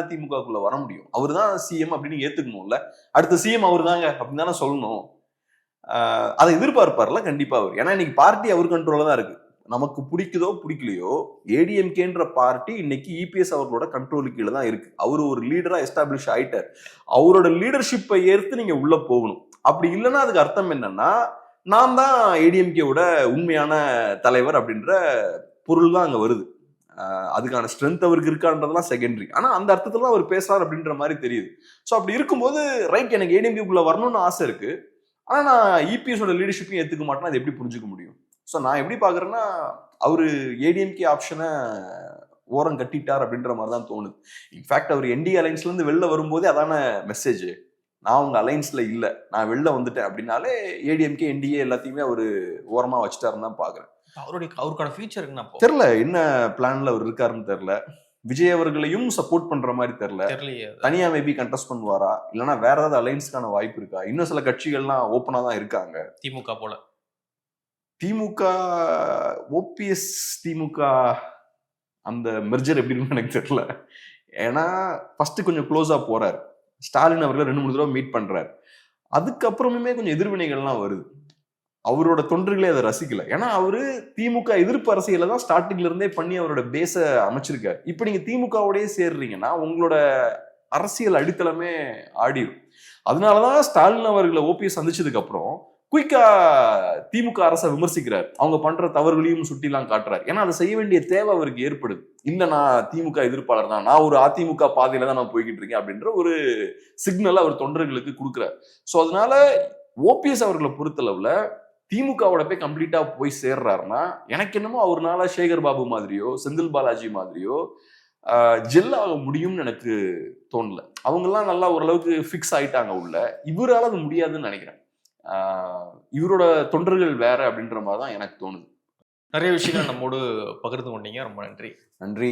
அதிமுகக்குள்ள வர முடியும்? அவர் தான் சிஎம் அப்படின்னு ஏத்துக்கணும்ல. அடுத்த சிஎம் அவர் தாங்க அப்படின்னு தானே சொல்லணும். அதை எதிர்பார்ப்பார்ல கண்டிப்பா அவர். ஏன்னா இன்னைக்கு பார்ட்டி அவர் கண்ட்ரோல்ல தான் இருக்கு. நமக்கு பிடிக்குதோ பிடிக்கலையோ ஏடிஎம்கேன்ற பார்ட்டி இன்னைக்கு இபிஎஸ் அவர்களோட கண்ட்ரோலு கீழே தான் இருக்கு. அவரு ஒரு லீடரா எஸ்டாப்ளிஷ் ஆயிட்டார். அவரோட லீடர்ஷிப்பை ஏற்று நீங்க உள்ள போகணும். அப்படி இல்லைன்னா அதுக்கு அர்த்தம் என்னன்னா, நான் தான் ஏடிஎம்கேவோட உண்மையான தலைவர் அப்படின்ற பொருள் தான் அங்க வருது. அதுக்கான ஸ்ட்ரென்த் அவருக்கு இருக்கான்றதுலாம் செகண்டரி. ஆனா அந்த அர்த்தத்துல அவர் பேசுறாரு அப்படின்ற மாதிரி தெரியுது. ஸோ அப்படி இருக்கும்போது ரைட், எனக்கு ஏடிஎம்கேக்குள்ள வரணும்னு ஆசை இருக்கு. ஆனா நான் இபிஎஸோட லீடர்ஷிப்பையும் ஏத்துக்க மாட்டேன்னா அது எப்படி புரிஞ்சுக்க முடியும்? ஸோ நான் எப்படி பாக்குறேன்னா, அவரு ஏடிஎம்கே ஆப்ஷனை ஓரம் கட்டிட்டார் அப்படின்ற மாதிரி தான் தோணுது. இன்ஃபேக்ட் அவர் என்டிஏ அலைன்ஸ்ல இருந்து வெளில வரும்போதே அதான மெசேஜ், நான் உங்க அலைன்ஸ்ல இல்ல, நான் வெளில வந்துட்டேன் அப்படின்னாலே ஏடிஎம்கே என்டிஏ எல்லாத்தையுமே அவரு ஓரமா வச்சுட்டாருன்னு தான் பாக்குறேன். அவருக்கான ஃபியூச்சர் என்ன தெரியல, என்ன பிளான்ல அவர் இருக்காருன்னு தெரியல. விஜய் அவர்களையும் சப்போர்ட் பண்ற மாதிரி தெரியல. தனியா மேபி கண்டெஸ்ட் பண்ணுவாரா, இல்லைன்னா வேற ஏதாவது அலைன்ஸ்க்கான வாய்ப்பு இருக்கா? இன்னும் சில கட்சிகள்லாம் ஓப்பனா தான் இருக்காங்க. திமுக போல. திமுக ஓபிஎஸ் திமுக அந்த மெர்ஜர் எப்படி இருக்குன்னு எனக்கு தெரியல. ஏன்னா ஃபர்ஸ்ட் கொஞ்சம் க்ளோஸா போறாரு. ஸ்டாலின் அவர்களை 2-3 தடவை மீட் பண்றாரு. அதுக்கப்புறமுமே கொஞ்சம் எதிர்வினைகள்லாம் வருது. அவரோட தொண்டர்களே அதை ரசிக்கல. ஏன்னா அவரு திமுக எதிர்ப்பு அரசியல தான் ஸ்டார்டிங்ல இருந்தே பண்ணி அவரோட பேஸ அமைச்சிருக்காரு. இப்ப நீங்க திமுகவோடய சேர்றீங்கன்னா உங்களோட அரசியல் அடித்தளமே ஆடிடும். அதனாலதான் ஸ்டாலின் அவர்களை ஓபிஎஸ் சந்திச்சதுக்கு அப்புறம் குயிக்கா திமுக அரசை விமர்சிக்கிறார். அவங்க பண்ற தவறுகளையும் சுட்டிலாம் காட்டுறாரு. ஏன்னா அதை செய்ய வேண்டிய தேவை அவருக்கு ஏற்படுது. இல்ல நான் திமுக எதிர்ப்பாளர் தான், நான் ஒரு அதிமுக பாதையில தான் நான் போய்கிட்டு இருக்கேன் அப்படின்ற ஒரு சிக்னல் அவர் தொண்டர்களுக்கு கொடுக்குறாரு. சோ அதனால ஓபிஎஸ் அவர்களை பொறுத்தளவுல திமுகவோட போய் கம்ப்ளீட்டா போய் சேர்றாருன்னா எனக்கு என்னமோ அவர்னால சேகர் பாபு மாதிரியோ செந்தில் பாலாஜி மாதிரியோ ஜெல் ஆக முடியும்னு எனக்கு தோணல. அவங்கெல்லாம் நல்லா ஓரளவுக்கு ஃபிக்ஸ் ஆயிட்டாங்க உள்ள. இவரால் அது முடியாதுன்னு நினைக்கிறேன். இவரோட தொண்டர்கள் வேற அப்படின்ற மாதிரி தான் எனக்கு தோணுது. நிறைய விஷயங்கள் நம்மோடு பகிர்ந்து கொண்டீங்க. ரொம்ப நன்றி. நன்றி.